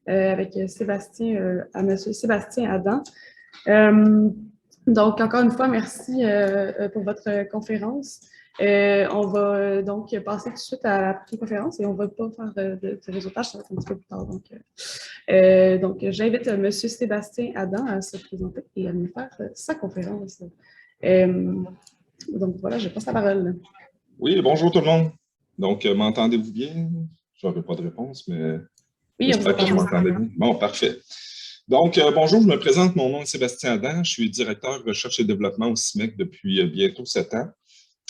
avec Sébastien, à M. Sébastien Adam. Donc, encore une fois, merci pour votre conférence. On va donc passer tout de suite à la prochaine conférence et on ne va pas faire de réseautage, ça va être un petit peu plus tard. Donc j'invite M. Sébastien Adam à se présenter et à nous faire sa conférence. Donc voilà, je passe la parole. Oui, bonjour tout le monde. Donc, m'entendez-vous bien? Je n'aurai pas de réponse, mais oui, j'espère que je m'entendais bien. Bon, parfait. Donc, bonjour, je me présente, mon nom est Sébastien Adam, je suis directeur recherche et développement au CIMEC depuis bientôt 7 ans.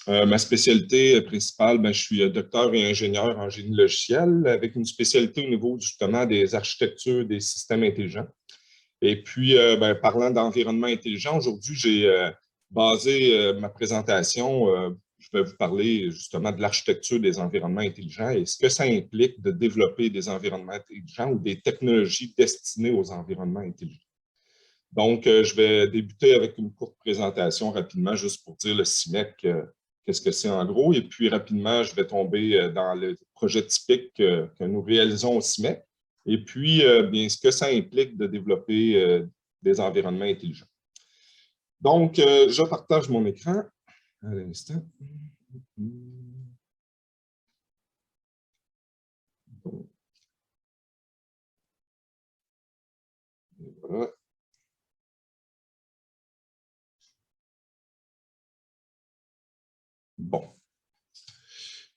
Ma spécialité principale, je suis docteur et ingénieur en génie logiciel avec une spécialité au niveau justement des architectures des systèmes intelligents. Et puis, parlant d'environnement intelligent, aujourd'hui, j'ai basé ma présentation, je vais vous parler justement de l'architecture des environnements intelligents et ce que ça implique de développer des environnements intelligents ou des technologies destinées aux environnements intelligents. Donc, je vais débuter avec une courte présentation rapidement, juste pour dire le CIMEC, qu'est-ce que c'est en gros. Et puis, rapidement, je vais tomber dans le projet typique que nous réalisons au CIMEC. Et puis, bien, ce que ça implique de développer des environnements intelligents. Donc, je partage mon écran. À l'instant. Voilà. Bon.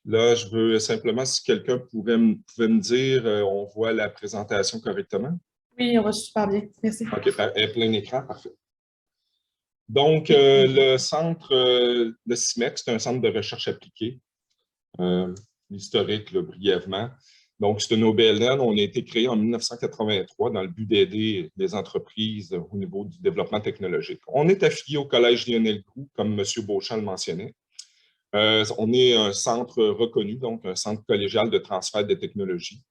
Là, je veux simplement, si quelqu'un pouvait me dire, on voit la présentation correctement? Oui, on va super bien. Merci. OK, plein écran, parfait. Donc, le centre, le CIMEC, c'est un centre de recherche appliquée. L'historique, brièvement. Donc, c'est une OBLN. On a été créé en 1983 dans le but d'aider les entreprises au niveau du développement technologique. On est affilié au Collège Lionel Groulx, comme M. Beauchamp le mentionnait. On est un centre reconnu, donc un centre collégial de transfert de technologies.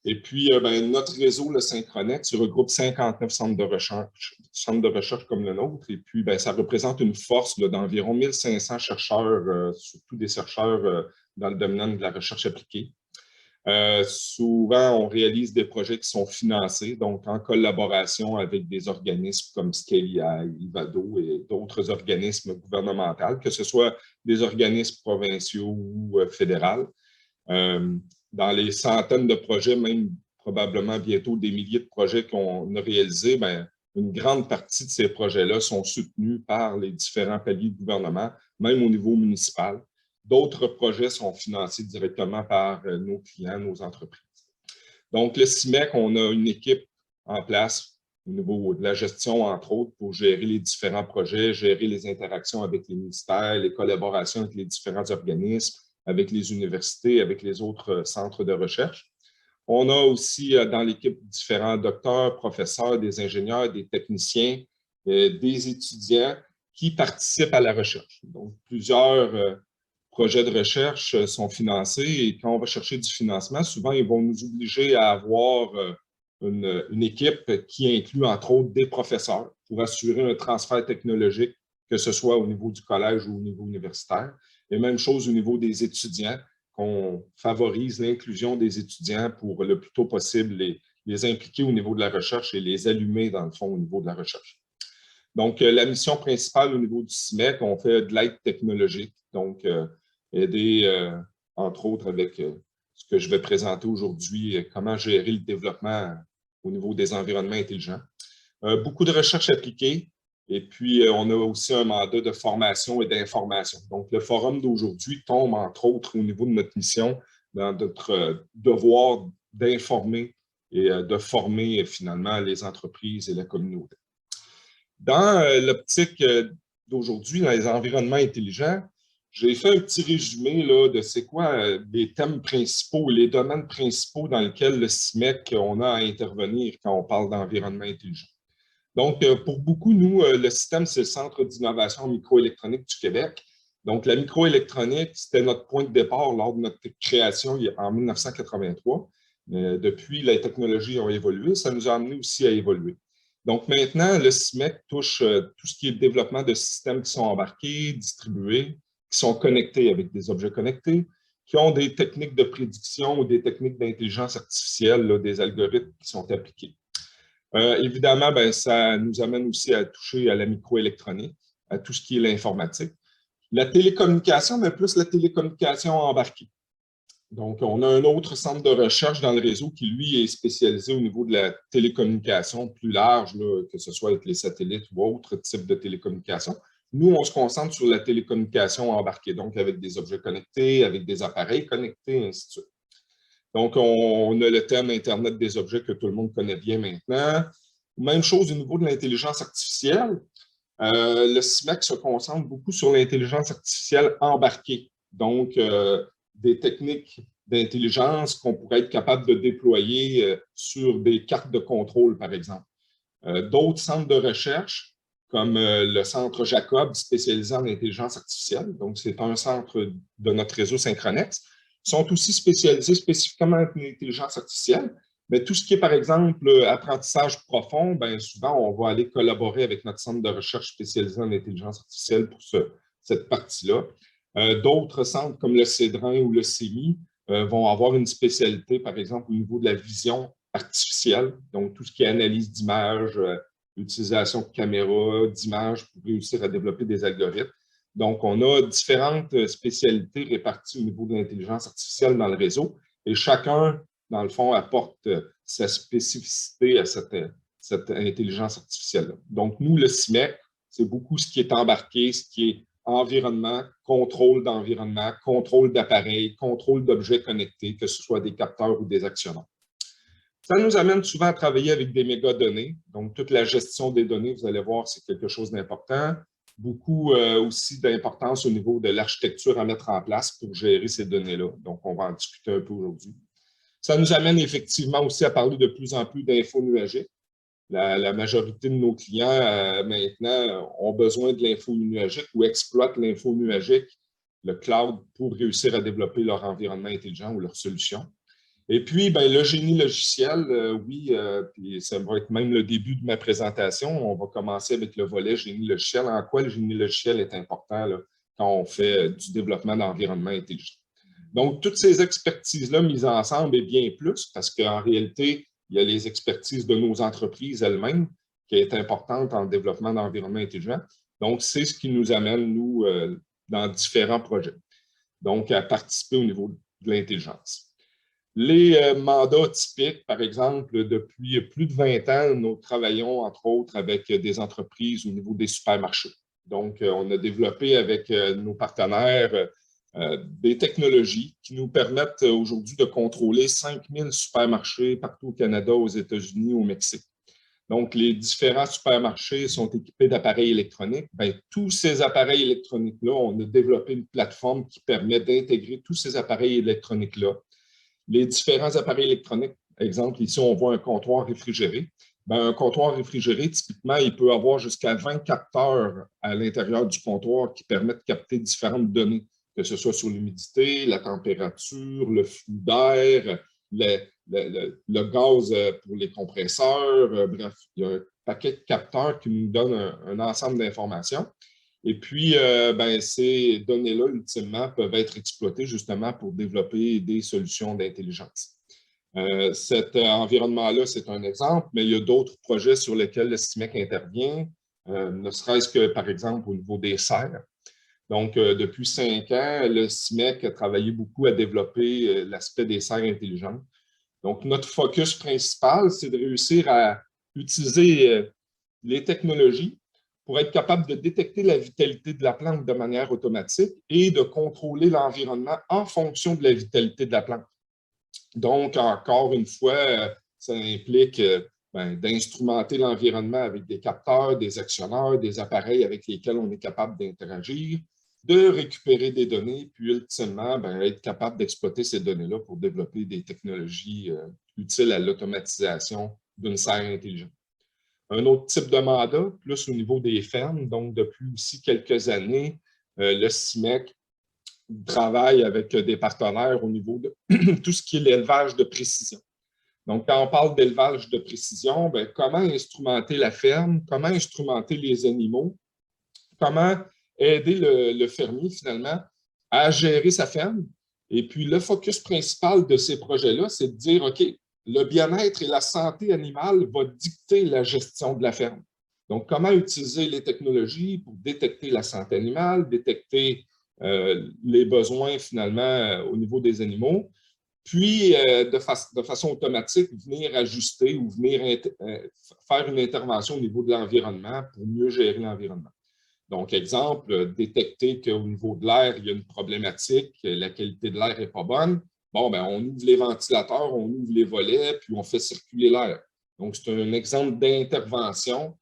Et puis, notre réseau, le Synchronex, regroupe 59 centres de recherche comme le nôtre. Et puis, ça représente une force d'environ 1500 chercheurs, surtout des chercheurs dans le domaine de la recherche appliquée. Souvent, on réalise des projets qui sont financés, donc en collaboration avec des organismes comme Scalia, Ivado et d'autres organismes gouvernementaux, que ce soit des organismes provinciaux ou fédéraux. Dans les centaines de projets, même probablement bientôt des milliers de projets qu'on a réalisés, une grande partie de ces projets-là sont soutenus par les différents paliers de gouvernement, même au niveau municipal. D'autres projets sont financés directement par nos clients, nos entreprises. Donc, le CIMEC, on a une équipe en place au niveau de la gestion, entre autres, pour gérer les différents projets, gérer les interactions avec les ministères, les collaborations avec les différents organismes, avec les universités, avec les autres centres de recherche. On a aussi dans l'équipe différents docteurs, professeurs, des ingénieurs, des techniciens, des étudiants qui participent à la recherche. Donc, plusieurs projets de recherche sont financés et quand on va chercher du financement, souvent, ils vont nous obliger à avoir une équipe qui inclut, entre autres, des professeurs pour assurer un transfert technologique, que ce soit au niveau du collège ou au niveau universitaire. Et même chose au niveau des étudiants, qu'on favorise l'inclusion des étudiants pour le plus tôt possible les impliquer au niveau de la recherche et les allumer, dans le fond, au niveau de la recherche. Donc, la mission principale au niveau du CIMEC, on fait de l'aide technologique, donc aider, entre autres, avec ce que je vais présenter aujourd'hui, comment gérer le développement au niveau des environnements intelligents. Beaucoup de recherche appliquée, et puis on a aussi un mandat de formation et d'information. Donc, le forum d'aujourd'hui tombe, entre autres, au niveau de notre mission, dans notre devoir d'informer et de former finalement les entreprises et la communauté. Dans l'optique d'aujourd'hui, dans les environnements intelligents, j'ai fait un petit résumé là, de c'est quoi les thèmes principaux, les domaines principaux dans lesquels le CIMEC, on a à intervenir quand on parle d'environnement intelligent. Donc, pour beaucoup, nous, le système, c'est le Centre d'innovation microélectronique du Québec. Donc, la microélectronique, c'était notre point de départ lors de notre création en 1983. Depuis, les technologies ont évolué, ça nous a amené aussi à évoluer. Donc, maintenant, le CIMEC touche tout ce qui est développement de systèmes qui sont embarqués, distribués, qui sont connectés avec des objets connectés, qui ont des techniques de prédiction ou des techniques d'intelligence artificielle, là, des algorithmes qui sont appliqués. Évidemment, ben, ça nous amène aussi à toucher à la microélectronique, à tout ce qui est l'informatique. La télécommunication, mais plus la télécommunication embarquée. Donc, on a un autre centre de recherche dans le réseau qui, lui, est spécialisé au niveau de la télécommunication plus large, là, que ce soit avec les satellites ou autres types de télécommunication. Nous, on se concentre sur la télécommunication embarquée, donc avec des objets connectés, avec des appareils connectés, et ainsi de suite. Donc, on a le thème Internet des objets que tout le monde connaît bien maintenant. Même chose au niveau de l'intelligence artificielle. Le CIMEC se concentre beaucoup sur l'intelligence artificielle embarquée. Donc, des techniques d'intelligence qu'on pourrait être capable de déployer sur des cartes de contrôle, par exemple. D'autres centres de recherche, comme le Centre Jacob, spécialisé en intelligence artificielle, donc c'est un centre de notre réseau Synchronex, sont aussi spécialisés spécifiquement en intelligence artificielle. Mais tout ce qui est, par exemple, apprentissage profond, bien souvent, on va aller collaborer avec notre centre de recherche spécialisé en intelligence artificielle pour cette partie-là. D'autres centres, comme le CEDRIN ou le CEMI, vont avoir une spécialité, par exemple, au niveau de la vision artificielle, donc tout ce qui est analyse d'images, utilisation de caméras, d'images pour réussir à développer des algorithmes. Donc, on a différentes spécialités réparties au niveau de l'intelligence artificielle dans le réseau et chacun, dans le fond, apporte sa spécificité à cette intelligence artificielle-là. Donc, nous, le CIMEC, c'est beaucoup ce qui est embarqué, ce qui est environnement, contrôle d'environnement, contrôle d'appareils, contrôle d'objets connectés, que ce soit des capteurs ou des actionneurs. Ça nous amène souvent à travailler avec des mégadonnées. Donc, toute la gestion des données, vous allez voir, c'est quelque chose d'important. Beaucoup aussi d'importance au niveau de l'architecture à mettre en place pour gérer ces données-là. Donc, on va en discuter un peu aujourd'hui. Ça nous amène effectivement aussi à parler de plus en plus d'infos nuagiques. La majorité de nos clients, maintenant, ont besoin de l'info nuagique ou exploitent l'info nuagique, le cloud, pour réussir à développer leur environnement intelligent ou leur solution. Et puis, ben, le génie logiciel, oui, puis ça va être même le début de ma présentation. On va commencer avec le volet génie logiciel. En quoi le génie logiciel est important là, quand on fait du développement d'environnement intelligent. Donc, toutes ces expertises-là mises ensemble et bien plus, parce qu'en réalité, il y a les expertises de nos entreprises elles-mêmes qui est importante en développement d'environnement intelligent. Donc, c'est ce qui nous amène, nous, dans différents projets. Donc, à participer au niveau de l'intelligence. Les mandats typiques, par exemple, depuis plus de 20 ans, nous travaillons, entre autres, avec des entreprises au niveau des supermarchés. Donc, on a développé avec nos partenaires des technologies qui nous permettent aujourd'hui de contrôler 5000 supermarchés partout au Canada, aux États-Unis, au Mexique. Donc, les différents supermarchés sont équipés d'appareils électroniques. Bien, tous ces appareils électroniques-là, on a développé une plateforme qui permet d'intégrer tous ces appareils électroniques-là. Les différents appareils électroniques, exemple, ici, on voit un comptoir réfrigéré. Bien, un comptoir réfrigéré, typiquement, il peut avoir jusqu'à 20 capteurs à l'intérieur du comptoir qui permettent de capter différentes données, que ce soit sur l'humidité, la température, le flux d'air, le gaz pour les compresseurs. Bref, il y a un paquet de capteurs qui nous donnent un ensemble d'informations. Et puis, ben, ces données-là, ultimement, peuvent être exploitées justement pour développer des solutions d'intelligence. Cet environnement-là, c'est un exemple, mais il y a d'autres projets sur lesquels le CIMEC intervient, ne serait-ce que, par exemple, au niveau des serres. Donc, depuis 5 ans, le CIMEC a travaillé beaucoup à développer l'aspect des serres intelligentes. Donc, notre focus principal, c'est de réussir à utiliser les technologies pour être capable de détecter la vitalité de la plante de manière automatique et de contrôler l'environnement en fonction de la vitalité de la plante. Donc, encore une fois, ça implique d'instrumenter l'environnement avec des capteurs, des actionneurs, des appareils avec lesquels on est capable d'interagir, de récupérer des données, puis ultimement, être capable d'exploiter ces données-là pour développer des technologies utiles à l'automatisation d'une serre intelligente. Un autre type de mandat, plus au niveau des fermes, donc depuis aussi quelques années, le CIMEC travaille avec des partenaires au niveau de tout ce qui est l'élevage de précision. Donc, quand on parle d'élevage de précision, comment instrumenter la ferme, comment instrumenter les animaux, comment aider le fermier finalement à gérer sa ferme Et puis, le focus principal de ces projets-là, c'est de dire, OK, le bien-être et la santé animale vont dicter la gestion de la ferme. Donc, comment utiliser les technologies pour détecter la santé animale, détecter les besoins finalement au niveau des animaux, puis de façon automatique, venir ajuster ou venir faire une intervention au niveau de l'environnement pour mieux gérer l'environnement. Donc, exemple, détecter qu'au niveau de l'air, il y a une problématique, la qualité de l'air n'est pas bonne. Bon, bien, on ouvre les ventilateurs, on ouvre les volets, puis on fait circuler l'air. Donc, c'est un exemple d'intervention.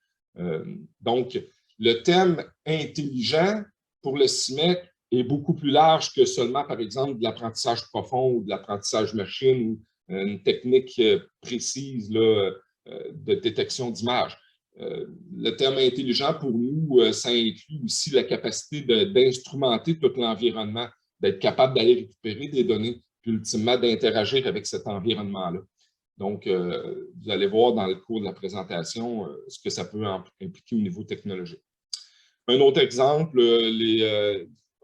Donc, le thème intelligent pour le CIMEC est beaucoup plus large que seulement, par exemple, de l'apprentissage profond ou de l'apprentissage machine ou une technique précise là, de détection d'images. Le terme intelligent, pour nous, ça inclut aussi la capacité d'instrumenter tout l'environnement, d'être capable d'aller récupérer des données, puis ultimement d'interagir avec cet environnement-là. Donc, vous allez voir dans le cours de la présentation ce que ça peut impliquer au niveau technologique. Un autre exemple,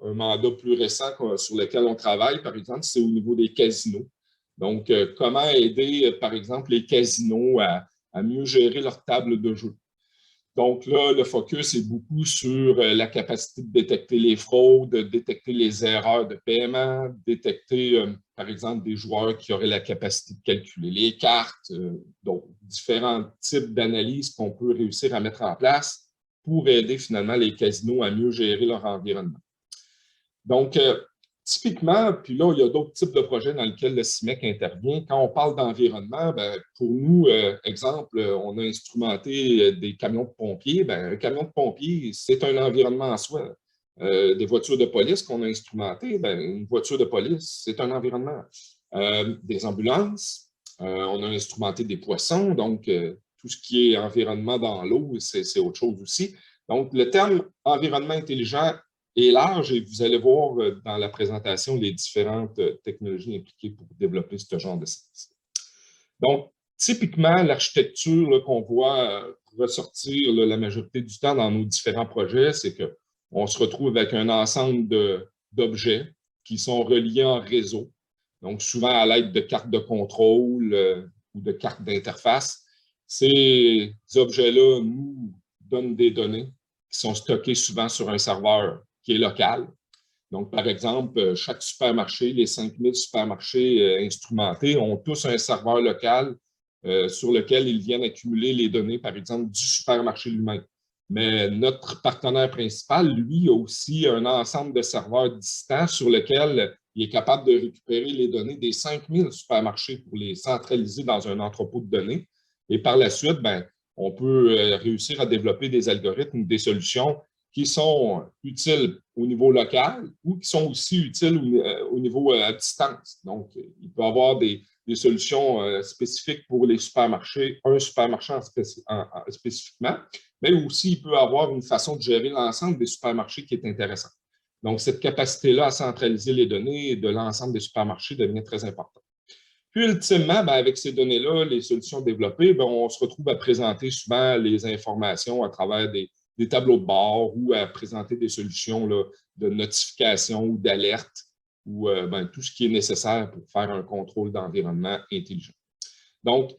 un mandat plus récent sur lequel on travaille, par exemple, c'est au niveau des casinos. Donc, comment aider, par exemple, les casinos à mieux gérer leur table de jeu. Donc là, le focus est beaucoup sur la capacité de détecter les fraudes, de détecter les erreurs de paiement, détecter, par exemple, des joueurs qui auraient la capacité de calculer les cartes, donc différents types d'analyses qu'on peut réussir à mettre en place pour aider finalement les casinos à mieux gérer leur environnement. Donc, typiquement, puis là, il y a d'autres types de projets dans lesquels le CIMEC intervient. Quand on parle d'environnement, pour nous, exemple, on a instrumenté des camions de pompiers. Un camion de pompiers, c'est un environnement en soi. Des voitures de police qu'on a instrumentées, une voiture de police, c'est un environnement. Des ambulances, on a instrumenté des poissons, donc tout ce qui est environnement dans l'eau, c'est autre chose aussi. Donc, le terme environnement intelligent est large et vous allez voir dans la présentation les différentes technologies impliquées pour développer ce genre de service. Donc, typiquement, l'architecture qu'on voit ressortir la majorité du temps dans nos différents projets, c'est qu'on se retrouve avec un ensemble d'objets qui sont reliés en réseau, donc souvent à l'aide de cartes de contrôle ou de cartes d'interface. Ces objets-là nous donnent des données qui sont stockées souvent sur un serveur qui est local. Donc, par exemple, chaque supermarché, les 5000 supermarchés instrumentés ont tous un serveur local sur lequel ils viennent accumuler les données, par exemple, du supermarché lui-même. Mais notre partenaire principal, lui, a aussi un ensemble de serveurs distants sur lequel il est capable de récupérer les données des 5000 supermarchés pour les centraliser dans un entrepôt de données. Et par la suite, on peut réussir à développer des algorithmes, des solutions qui sont utiles au niveau local ou qui sont aussi utiles au niveau à distance. Donc, il peut y avoir des solutions spécifiques pour les supermarchés, un supermarché spécifiquement, mais aussi il peut y avoir une façon de gérer l'ensemble des supermarchés qui est intéressante. Donc, cette capacité-là à centraliser les données de l'ensemble des supermarchés devient très importante. Puis, ultimement, avec ces données-là, les solutions développées, on se retrouve à présenter souvent les informations à travers des tableaux de bord ou à présenter des solutions là, de notification ou d'alerte ou tout ce qui est nécessaire pour faire un contrôle d'environnement intelligent. Donc,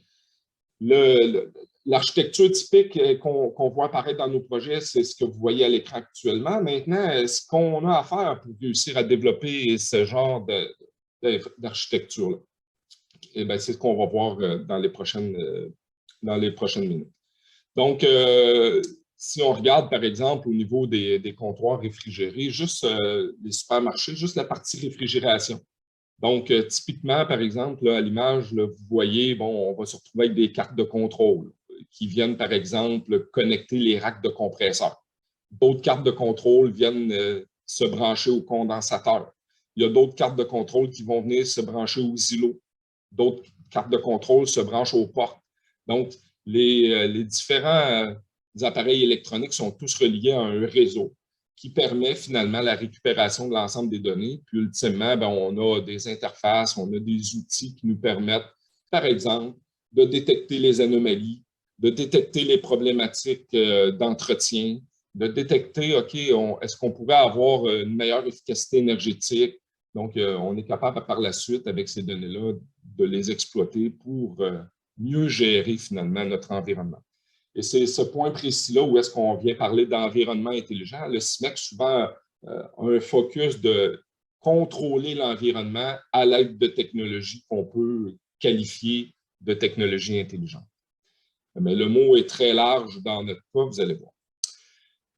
l'architecture typique qu'on voit apparaître dans nos projets, c'est ce que vous voyez à l'écran actuellement. Maintenant, ce qu'on a à faire pour réussir à développer ce genre d'architecture-là, c'est ce qu'on va voir dans les prochaines minutes. Donc, si on regarde, par exemple, au niveau des comptoirs réfrigérés, juste les supermarchés, juste la partie réfrigération. Donc, typiquement, par exemple, là, à l'image, vous voyez, on va se retrouver avec des cartes de contrôle qui viennent, par exemple, connecter les racks de compresseurs. D'autres cartes de contrôle viennent se brancher au condensateur. Il y a d'autres cartes de contrôle qui vont venir se brancher aux îlots. D'autres cartes de contrôle se branchent aux portes. Donc, les différents appareils électroniques sont tous reliés à un réseau qui permet finalement la récupération de l'ensemble des données. Puis, ultimement, on a des interfaces, on a des outils qui nous permettent, par exemple, de détecter les anomalies, de détecter les problématiques d'entretien, de détecter, OK, est-ce qu'on pourrait avoir une meilleure efficacité énergétique, Donc, on est capable par la suite, avec ces données-là, de les exploiter pour mieux gérer finalement notre environnement. Et c'est ce point précis-là où est-ce qu'on vient parler d'environnement intelligent. Le CIMEC, souvent, a un focus de contrôler l'environnement à l'aide de technologies qu'on peut qualifier de technologies intelligentes. Mais le mot est très large dans notre cas, vous allez voir.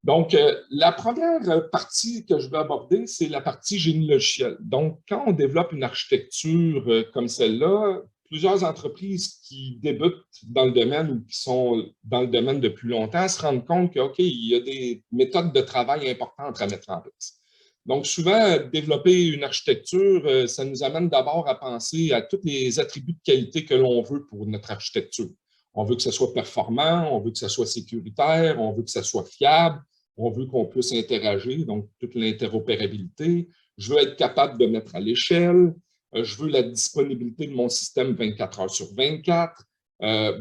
Donc, la première partie que je vais aborder, c'est la partie génie logiciel. Donc, quand on développe une architecture comme celle-là, plusieurs entreprises qui débutent dans le domaine ou qui sont dans le domaine depuis longtemps se rendent compte que, OK, il y a des méthodes de travail importantes à mettre en place. Donc, souvent, développer une architecture, ça nous amène d'abord à penser à tous les attributs de qualité que l'on veut pour notre architecture. On veut que ce soit performant, on veut que ce soit sécuritaire, on veut que ce soit fiable, on veut qu'on puisse interagir, donc toute l'interopérabilité. Je veux être capable de mettre à l'échelle. Je veux la disponibilité de mon système 24 heures sur 24.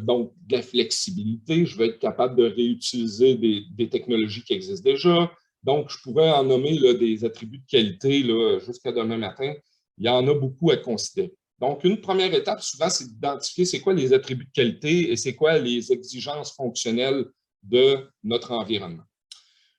Donc, de la flexibilité. Je veux être capable de réutiliser des technologies qui existent déjà. Donc, je pourrais en nommer là, des attributs de qualité jusqu'à demain matin. Il y en a beaucoup à considérer. Donc, une première étape, souvent, c'est d'identifier c'est quoi les attributs de qualité et c'est quoi les exigences fonctionnelles de notre environnement.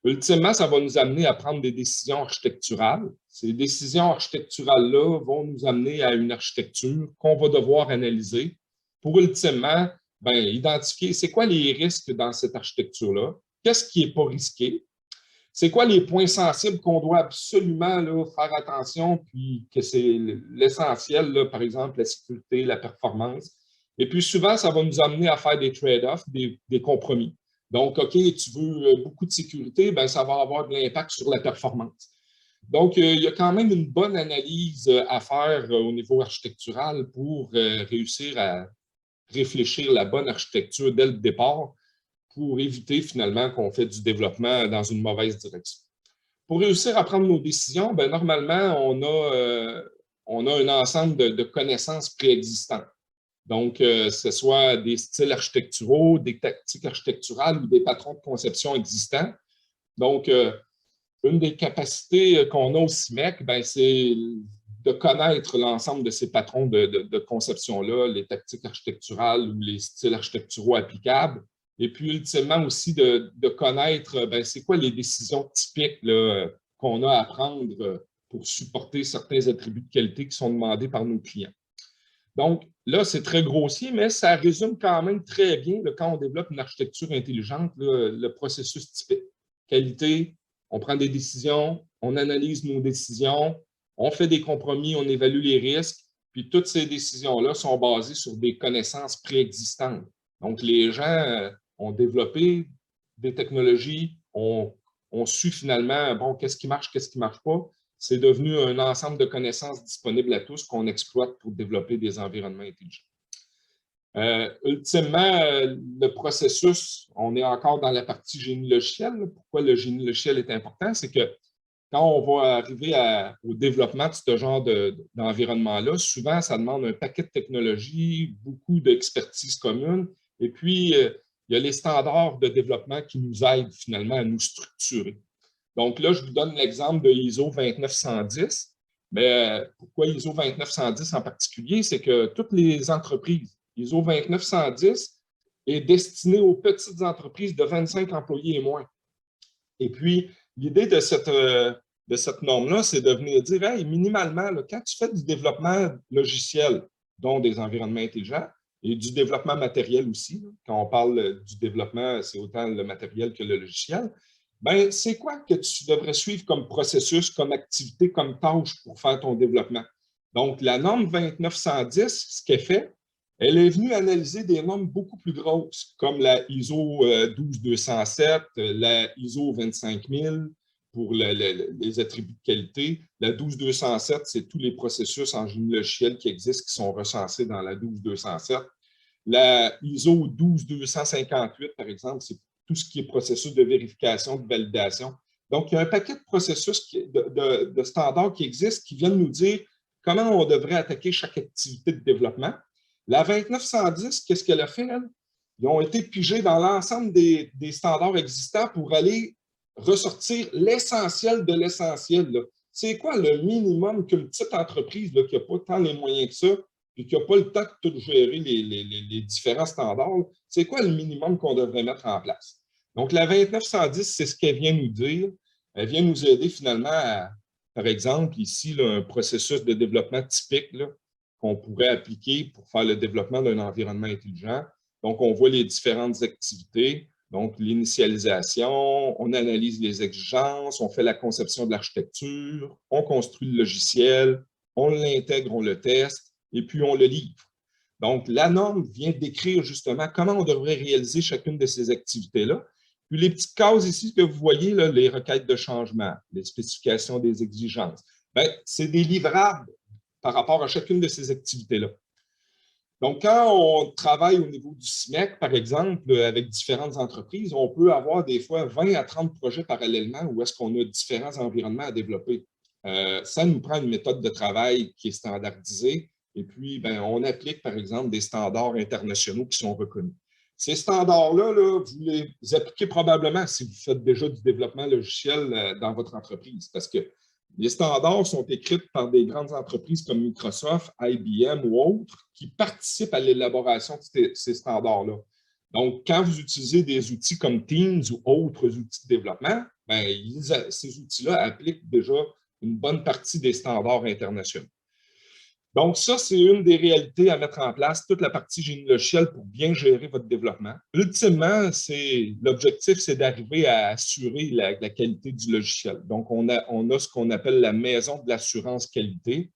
Ultimement, ça va nous amener à prendre des décisions architecturales. Ces décisions architecturales-là vont nous amener à une architecture qu'on va devoir analyser pour ultimement identifier c'est quoi les risques dans cette architecture-là, qu'est-ce qui n'est pas risqué, c'est quoi les points sensibles qu'on doit absolument là, faire attention, puis que c'est l'essentiel, par exemple, la sécurité, la performance. Et puis souvent, ça va nous amener à faire des trade-offs, des compromis. Donc, OK, tu veux beaucoup de sécurité, ben, ça va avoir de l'impact sur la performance. Donc, il y a quand même une bonne analyse à faire au niveau architectural pour réussir à réfléchir la bonne architecture dès le départ pour éviter finalement qu'on fait du développement dans une mauvaise direction. Pour réussir à prendre nos décisions, ben, normalement, on a un ensemble de connaissances préexistantes. Donc, que ce soit des styles architecturaux, des tactiques architecturales ou des patrons de conception existants. Donc, une des capacités qu'on a au CIMEC, ben, c'est de connaître l'ensemble de ces patrons de conception-là, les tactiques architecturales ou les styles architecturaux applicables. Et puis, ultimement aussi, de connaître ben, c'est quoi les décisions typiques qu'on a à prendre pour supporter certains attributs de qualité qui sont demandés par nos clients. Donc, là, c'est très grossier, mais ça résume quand même très bien quand on développe une architecture intelligente, le processus typique. Qualité, on prend des décisions, on analyse nos décisions, on fait des compromis, on évalue les risques, puis toutes ces décisions-là sont basées sur des connaissances préexistantes. Donc, les gens ont développé des technologies, ont su finalement, bon, qu'est-ce qui marche pas. C'est devenu un ensemble de connaissances disponibles à tous qu'on exploite pour développer des environnements intelligents. Ultimement, le processus, on est encore dans la partie génie logiciel. Pourquoi le génie logiciel est important? C'est que quand on va arriver au développement de ce genre d'environnement-là, souvent, ça demande un paquet de technologies, beaucoup d'expertise commune, et puis, il y a les standards de développement qui nous aident finalement à nous structurer. Donc là, je vous donne l'exemple de ISO 29110. Mais pourquoi ISO 29110 en particulier? C'est que toutes les entreprises, ISO 29110 est destiné aux petites entreprises de 25 employés et moins. Et puis, l'idée de cette norme-là, c'est de venir dire, hey, minimalement, là, quand tu fais du développement logiciel, dont des environnements intelligents, et du développement matériel aussi, là, quand on parle du développement, c'est autant le matériel que le logiciel, ben, c'est quoi que tu devrais suivre comme processus, comme activité, comme tâche pour faire ton développement? Donc, la norme 29110, ce qu'elle fait, elle est venue analyser des normes beaucoup plus grosses, comme la ISO 12207, la ISO 25000 pour les attributs de qualité. La 12207, c'est tous les processus en génie logiciel qui existent, qui sont recensés dans la 12207. La ISO 12258, par exemple, c'est tout ce qui est processus de vérification, de validation. Donc, il y a un paquet de processus, de standards qui existent qui viennent nous dire comment on devrait attaquer chaque activité de développement. La 29110, qu'est-ce qu'elle a fait, elle? Ils ont été pigés dans l'ensemble des standards existants pour aller ressortir l'essentiel de l'essentiel. c'est quoi le minimum qu'une petite entreprise là, qui n'a pas tant les moyens que ça, puis qui n'a pas le temps de tout gérer les différents standards, c'est quoi le minimum qu'on devrait mettre en place? Donc, la 2910, c'est ce qu'elle vient nous dire. Elle vient nous aider finalement à, par exemple, ici, là, un processus de développement typique qu'on pourrait appliquer pour faire le développement d'un environnement intelligent. Donc, on voit les différentes activités. Donc, l'initialisation, on analyse les exigences, on fait la conception de l'architecture, on construit le logiciel, on l'intègre, on le teste, et puis on le livre. Donc, la norme vient décrire justement comment on devrait réaliser chacune de ces activités-là. Puis les petites cases ici que vous voyez, là, les requêtes de changement, les spécifications des exigences, c'est des livrables par rapport à chacune de ces activités-là. Donc, quand on travaille au niveau du SMEC, par exemple, avec différentes entreprises, on peut avoir des fois 20 à 30 projets parallèlement où est-ce qu'on a différents environnements à développer. Ça nous prend une méthode de travail qui est standardisée et puis on applique, par exemple, des standards internationaux qui sont reconnus. Ces standards-là, vous les appliquez probablement si vous faites déjà du développement logiciel dans votre entreprise parce que les standards sont écrits par des grandes entreprises comme Microsoft, IBM ou autres qui participent à l'élaboration de ces standards-là. Donc, quand vous utilisez des outils comme Teams ou autres outils de développement, ces outils-là appliquent déjà une bonne partie des standards internationaux. Donc, ça, c'est une des réalités à mettre en place, toute la partie génie logiciel pour bien gérer votre développement. Ultimement, l'objectif, c'est d'arriver à assurer la qualité du logiciel. Donc, on a ce qu'on appelle la maison de l'assurance qualité.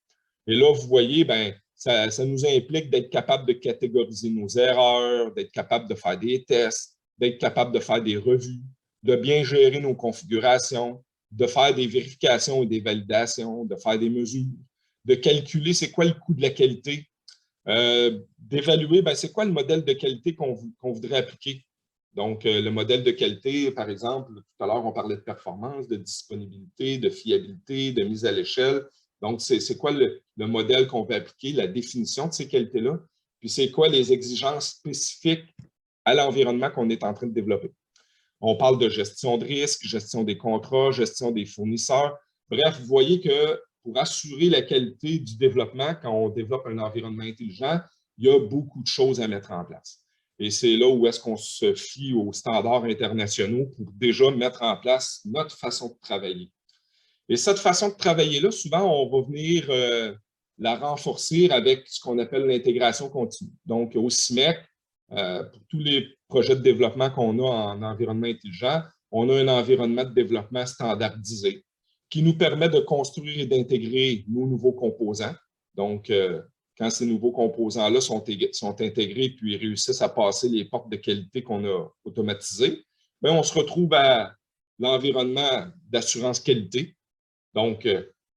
Et là, vous voyez, ça nous implique d'être capable de catégoriser nos erreurs, d'être capable de faire des tests, d'être capable de faire des revues, de bien gérer nos configurations, de faire des vérifications et des validations, de faire des mesures, de calculer c'est quoi le coût de la qualité, d'évaluer c'est quoi le modèle de qualité qu'on voudrait appliquer. Donc, le modèle de qualité, par exemple, tout à l'heure, on parlait de performance, de disponibilité, de fiabilité, de mise à l'échelle. Donc, c'est quoi le modèle qu'on veut appliquer, la définition de ces qualités-là, puis c'est quoi les exigences spécifiques à l'environnement qu'on est en train de développer. On parle de gestion de risque, gestion des contrats, gestion des fournisseurs. Bref, vous voyez que pour assurer la qualité du développement, quand on développe un environnement intelligent, il y a beaucoup de choses à mettre en place. Et c'est là où est-ce qu'on se fie aux standards internationaux pour déjà mettre en place notre façon de travailler. Et cette façon de travailler-là, souvent, on va venir la renforcer avec ce qu'on appelle l'intégration continue. Donc, au CIMEC, pour tous les projets de développement qu'on a en environnement intelligent, on a un environnement de développement standardisé qui nous permet de construire et d'intégrer nos nouveaux composants. Donc, quand ces nouveaux composants-là sont intégrés puis réussissent à passer les portes de qualité qu'on a automatisées, on se retrouve à l'environnement d'assurance qualité. Donc,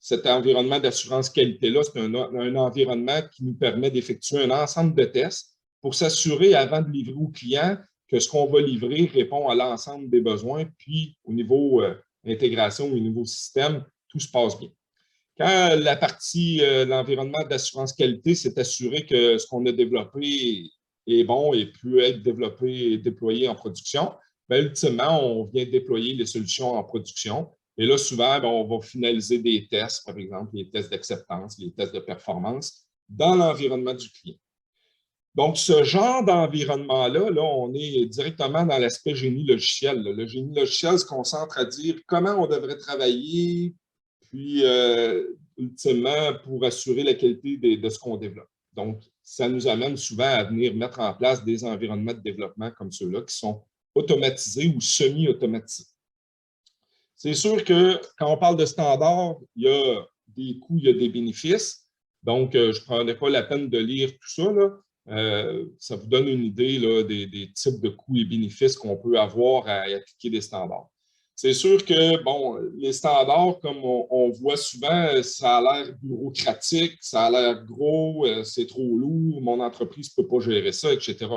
cet environnement d'assurance qualité-là, c'est un environnement qui nous permet d'effectuer un ensemble de tests pour s'assurer, avant de livrer au client, que ce qu'on va livrer répond à l'ensemble des besoins, puis au niveau intégration, au niveau système, tout se passe bien. Quand la partie, l'environnement d'assurance qualité, c'est assuré que ce qu'on a développé est bon et peut être développé et déployé en production, ultimement, on vient déployer les solutions en production. Et là, souvent, on va finaliser des tests, par exemple, les tests d'acceptance, les tests de performance, dans l'environnement du client. Donc, ce genre d'environnement-là, on est directement dans l'aspect génie logiciel. Le génie logiciel se concentre à dire comment on devrait travailler, puis ultimement, pour assurer la qualité de ce qu'on développe. Donc, ça nous amène souvent à venir mettre en place des environnements de développement comme ceux-là qui sont automatisés ou semi-automatisés. C'est sûr que quand on parle de standards, il y a des coûts, il y a des bénéfices. Donc, je ne prendrai pas la peine de lire tout ça, ça vous donne une idée des types de coûts et bénéfices qu'on peut avoir à appliquer des standards. C'est sûr que, les standards, comme on voit souvent, ça a l'air bureaucratique, ça a l'air gros, c'est trop lourd, mon entreprise ne peut pas gérer ça, etc.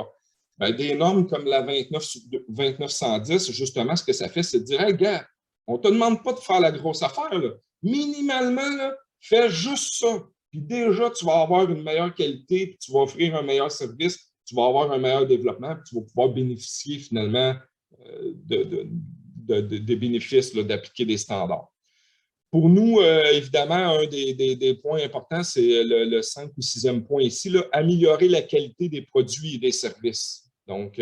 Des normes comme la 2910, justement, ce que ça fait, c'est de dire, hey, gars, on ne te demande pas de faire la grosse affaire. Là. Minimalement, fais juste ça. Puis déjà, tu vas avoir une meilleure qualité, puis tu vas offrir un meilleur service, tu vas avoir un meilleur développement, puis tu vas pouvoir bénéficier finalement des bénéfices d'appliquer des standards. Pour nous, évidemment, un des points importants, c'est le 5 ou 6e point ici, là, améliorer la qualité des produits et des services. Donc,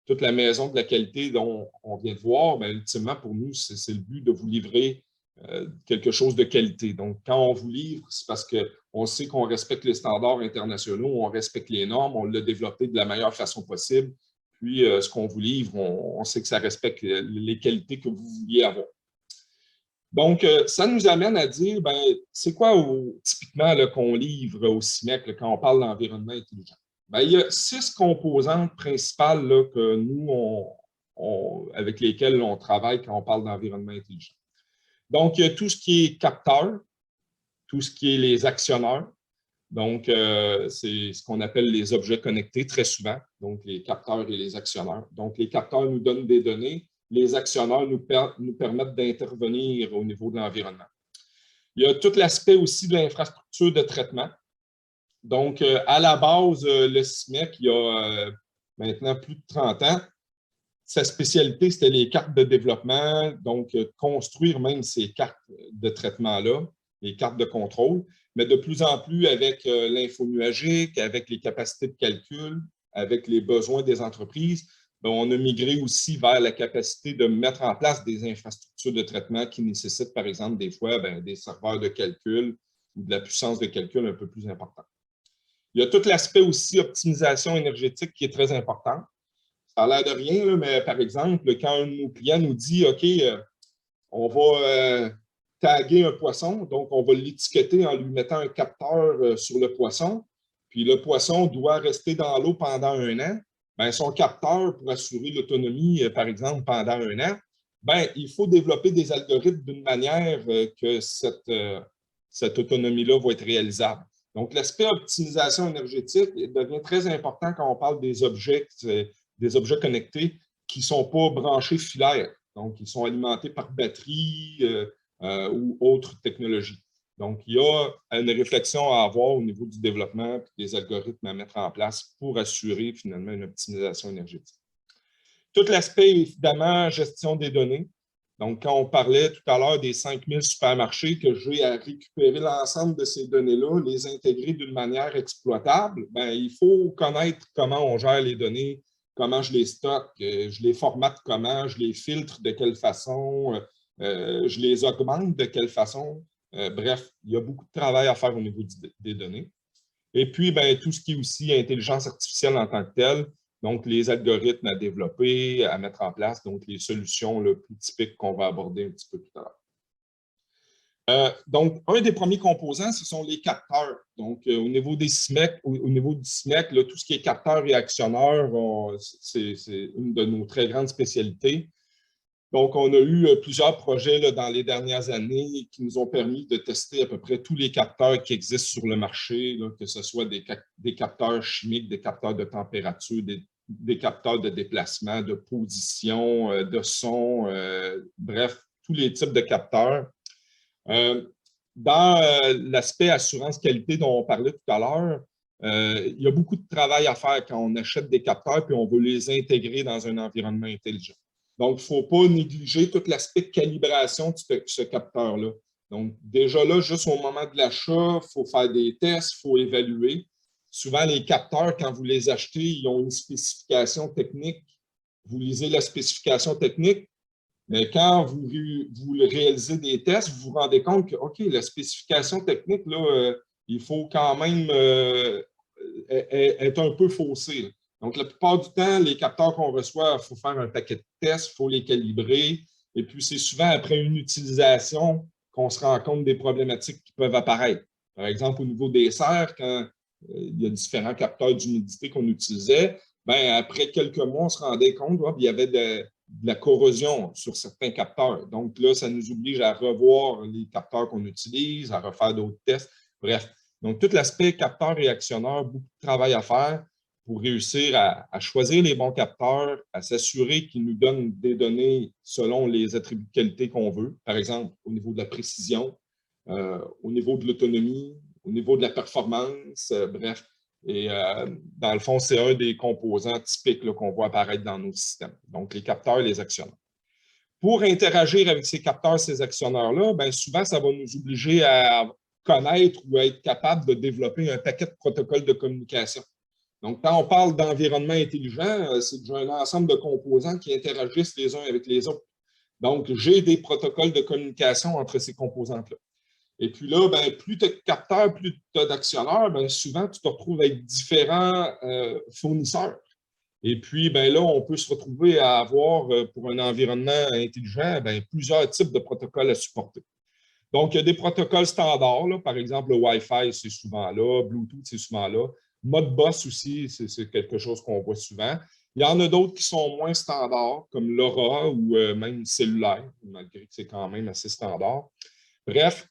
toute la maison de la qualité dont on vient de voir, bien, ultimement, pour nous, c'est le but de vous livrer quelque chose de qualité. Donc, quand on vous livre, c'est parce qu'on sait qu'on respecte les standards internationaux, on respecte les normes, on l'a développé de la meilleure façon possible. Puis, ce qu'on vous livre, on sait que ça respecte les qualités que vous vouliez avoir. Donc, ça nous amène à dire, ben, c'est quoi typiquement qu'on livre au CIMEC là, quand on parle d'environnement intelligent? Ben, il y a 6 composantes principales là, que nous, avec lesquelles on travaille quand on parle d'environnement intelligent. Donc, il y a tout ce qui est capteur, tout ce qui est les actionneurs. Donc, c'est ce qu'on appelle les objets connectés très souvent, donc les capteurs et les actionneurs. Donc, les capteurs nous donnent des données. Les actionneurs nous permettent d'intervenir au niveau de l'environnement. Il y a tout l'aspect aussi de l'infrastructure de traitement. Donc, à la base, le CIMEC, il y a maintenant plus de 30 ans, sa spécialité, c'était les cartes de développement, donc construire même ces cartes de traitement-là, les cartes de contrôle, mais de plus en plus avec l'info nuagique, avec les capacités de calcul, avec les besoins des entreprises, on a migré aussi vers la capacité de mettre en place des infrastructures de traitement qui nécessitent, par exemple, des fois, des serveurs de calcul ou de la puissance de calcul un peu plus importante. Il y a tout l'aspect aussi optimisation énergétique qui est très important. Ça a l'air de rien, là, mais par exemple, quand un de nos clients nous dit « OK, on va taguer un poisson, donc on va l'étiqueter en lui mettant un capteur sur le poisson, puis le poisson doit rester dans l'eau pendant 1 an. » Bien, son capteur, pour assurer l'autonomie, par exemple, pendant 1 an, bien, il faut développer des algorithmes d'une manière que cette autonomie-là va être réalisable. Donc, l'aspect optimisation énergétique devient très important quand on parle des objets connectés qui ne sont pas branchés filaires. Donc, ils sont alimentés par batterie ou autres technologies. Donc, il y a une réflexion à avoir au niveau du développement et des algorithmes à mettre en place pour assurer finalement une optimisation énergétique. Tout l'aspect, évidemment, gestion des données. Donc, quand on parlait tout à l'heure des 5000 supermarchés, que j'ai à récupérer l'ensemble de ces données-là, les intégrer d'une manière exploitable, bien, il faut connaître comment on gère les données, comment je les stocke, je les formate comment, je les filtre de quelle façon, je les augmente de quelle façon. Bref, il y a beaucoup de travail à faire au niveau des données. Et puis, bien, tout ce qui est aussi intelligence artificielle en tant que telle, donc les algorithmes à développer, à mettre en place, donc les solutions le plus typiques qu'on va aborder un petit peu tout à l'heure. Donc, un des premiers composants, ce sont les capteurs. Donc, au niveau des CIMEC, au niveau du CIMEC, là, tout ce qui est capteurs et actionneurs, c'est une de nos très grandes spécialités. Donc, on a eu plusieurs projets là, dans les dernières années qui nous ont permis de tester à peu près tous les capteurs qui existent sur le marché, là, que ce soit des capteurs chimiques, des capteurs de température, des capteurs de déplacement, de position, de son, bref, tous les types de capteurs. Dans l'aspect assurance qualité dont on parlait tout à l'heure, il y a beaucoup de travail à faire quand on achète des capteurs puis on veut les intégrer dans un environnement intelligent. Donc, il ne faut pas négliger tout l'aspect calibration de ce capteur-là. Donc, déjà là, juste au moment de l'achat, il faut faire des tests, il faut évaluer. Souvent, les capteurs, quand vous les achetez, ils ont une spécification technique. Vous lisez la spécification technique, mais quand vous réalisez des tests, vous vous rendez compte que, OK, la spécification technique, là, il faut quand même être un peu faussée. Donc, la plupart du temps, les capteurs qu'on reçoit, il faut faire un paquet de tests, il faut les calibrer. Et puis, c'est souvent après une utilisation qu'on se rend compte des problématiques qui peuvent apparaître. Par exemple, au niveau des serres, quand il y a différents capteurs d'humidité qu'on utilisait, bien, après quelques mois, on se rendait compte qu'il y avait de la corrosion sur certains capteurs. Donc là, ça nous oblige à revoir les capteurs qu'on utilise, à refaire d'autres tests. Bref, donc tout l'aspect capteur et actionneur, beaucoup de travail à faire pour réussir à choisir les bons capteurs, à s'assurer qu'ils nous donnent des données selon les attributs de qualité qu'on veut. Par exemple, au niveau de la précision, au niveau de l'autonomie, au niveau de la performance, bref. Et dans le fond, c'est un des composants typiques qu'on voit apparaître dans nos systèmes. Donc, les capteurs et les actionneurs. pour interagir avec ces capteurs, ces actionneurs-là, bien, souvent, ça va nous obliger à connaître ou à être capable de développer un paquet de protocoles de communication. Donc, quand on parle d'environnement intelligent, c'est un ensemble de composants qui interagissent les uns avec les autres. Donc, j'ai des protocoles de communication entre ces composantes-là. Et puis là, ben, plus tu as de capteurs, plus tu as d'actionneurs, ben, souvent, tu te retrouves avec différents fournisseurs. Et puis, ben, là, on peut se retrouver à avoir, pour un environnement intelligent, ben, plusieurs types de protocoles à supporter. Donc, il y a des protocoles standards, là, par exemple, le Wi-Fi, c'est souvent là, Bluetooth, c'est souvent là. Modbus aussi, c'est quelque chose qu'on voit souvent. Il y en a d'autres qui sont moins standards, comme LoRa ou même cellulaire, malgré que c'est quand même assez standard. Bref,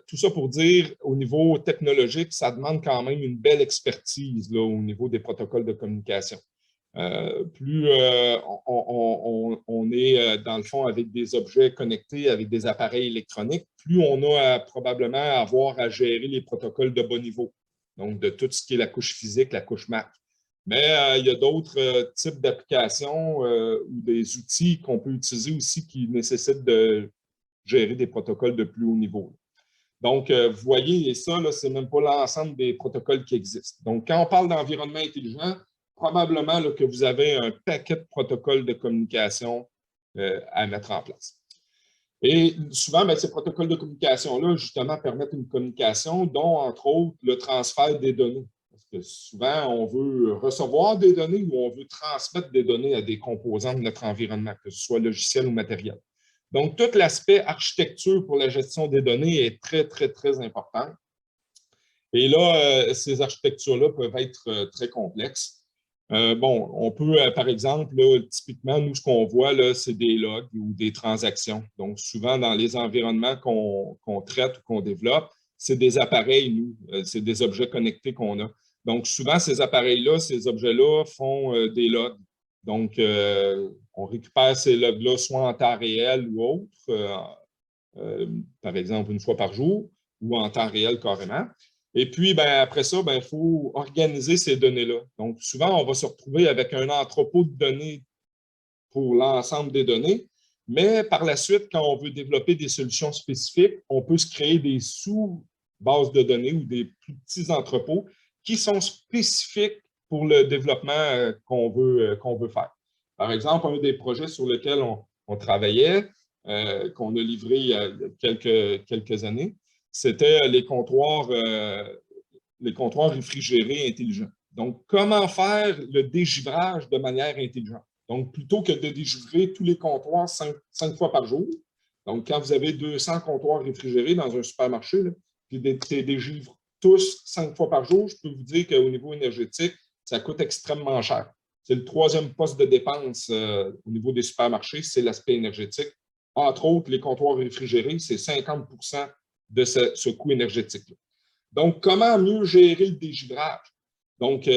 tout ça pour dire, au niveau technologique, ça demande quand même une belle expertise là, au niveau des protocoles de communication. Plus on est, dans le fond, avec des objets connectés, avec des appareils électroniques, plus on a probablement à avoir à gérer les protocoles de bas niveau, donc de tout ce qui est la couche physique, la couche Mac. Mais il y a d'autres types d'applications ou des outils qu'on peut utiliser aussi qui nécessitent de gérer des protocoles de plus haut niveau. Donc, vous voyez, et ça, ce n'est même pas l'ensemble des protocoles qui existent. Donc, quand on parle d'environnement intelligent, probablement là, que vous avez un paquet de protocoles de communication à mettre en place. Et souvent, bien, ces protocoles de communication-là, justement, permettent une communication dont, entre autres, le transfert des données. Parce que souvent, on veut recevoir des données ou on veut transmettre des données à des composants de notre environnement, que ce soit logiciel ou matériel. Donc, tout l'aspect architecture pour la gestion des données est très, très, très important. Et là, ces architectures-là peuvent être très complexes. Bon, on peut, par exemple, là, typiquement, nous, ce qu'on voit, c'est des logs ou des transactions. Donc, souvent, dans les environnements qu'on traite ou qu'on développe, c'est des appareils, nous, c'est des objets connectés qu'on a. Donc, souvent, ces appareils-là, ces objets-là font des logs. Donc, on récupère ces logs-là soit en temps réel ou autre, par exemple, une fois par jour, ou en temps réel carrément. Et puis, ben, après ça, il faut organiser ces données-là. Donc, souvent, on va se retrouver avec un entrepôt de données pour l'ensemble des données, mais par la suite, quand on veut développer des solutions spécifiques, on peut se créer des sous-bases de données ou des plus petits entrepôts qui sont spécifiques pour le développement qu'on veut faire. Par exemple, un des projets sur lesquels on travaillait, qu'on a livré il y a quelques années, c'était les comptoirs réfrigérés intelligents. Donc, comment faire le dégivrage de manière intelligente? Donc, plutôt que de dégivrer tous les comptoirs 5 fois par jour, donc quand vous avez 200 comptoirs réfrigérés dans un supermarché, là, puis tu dégivres tous 5 fois par jour, je peux vous dire qu'au niveau énergétique, ça coûte extrêmement cher. C'est le troisième poste de dépense au niveau des supermarchés, c'est l'aspect énergétique. Entre autres, les comptoirs réfrigérés, c'est 50% de ce coût énergétique-là. Donc, comment mieux gérer le dégivrage? Donc,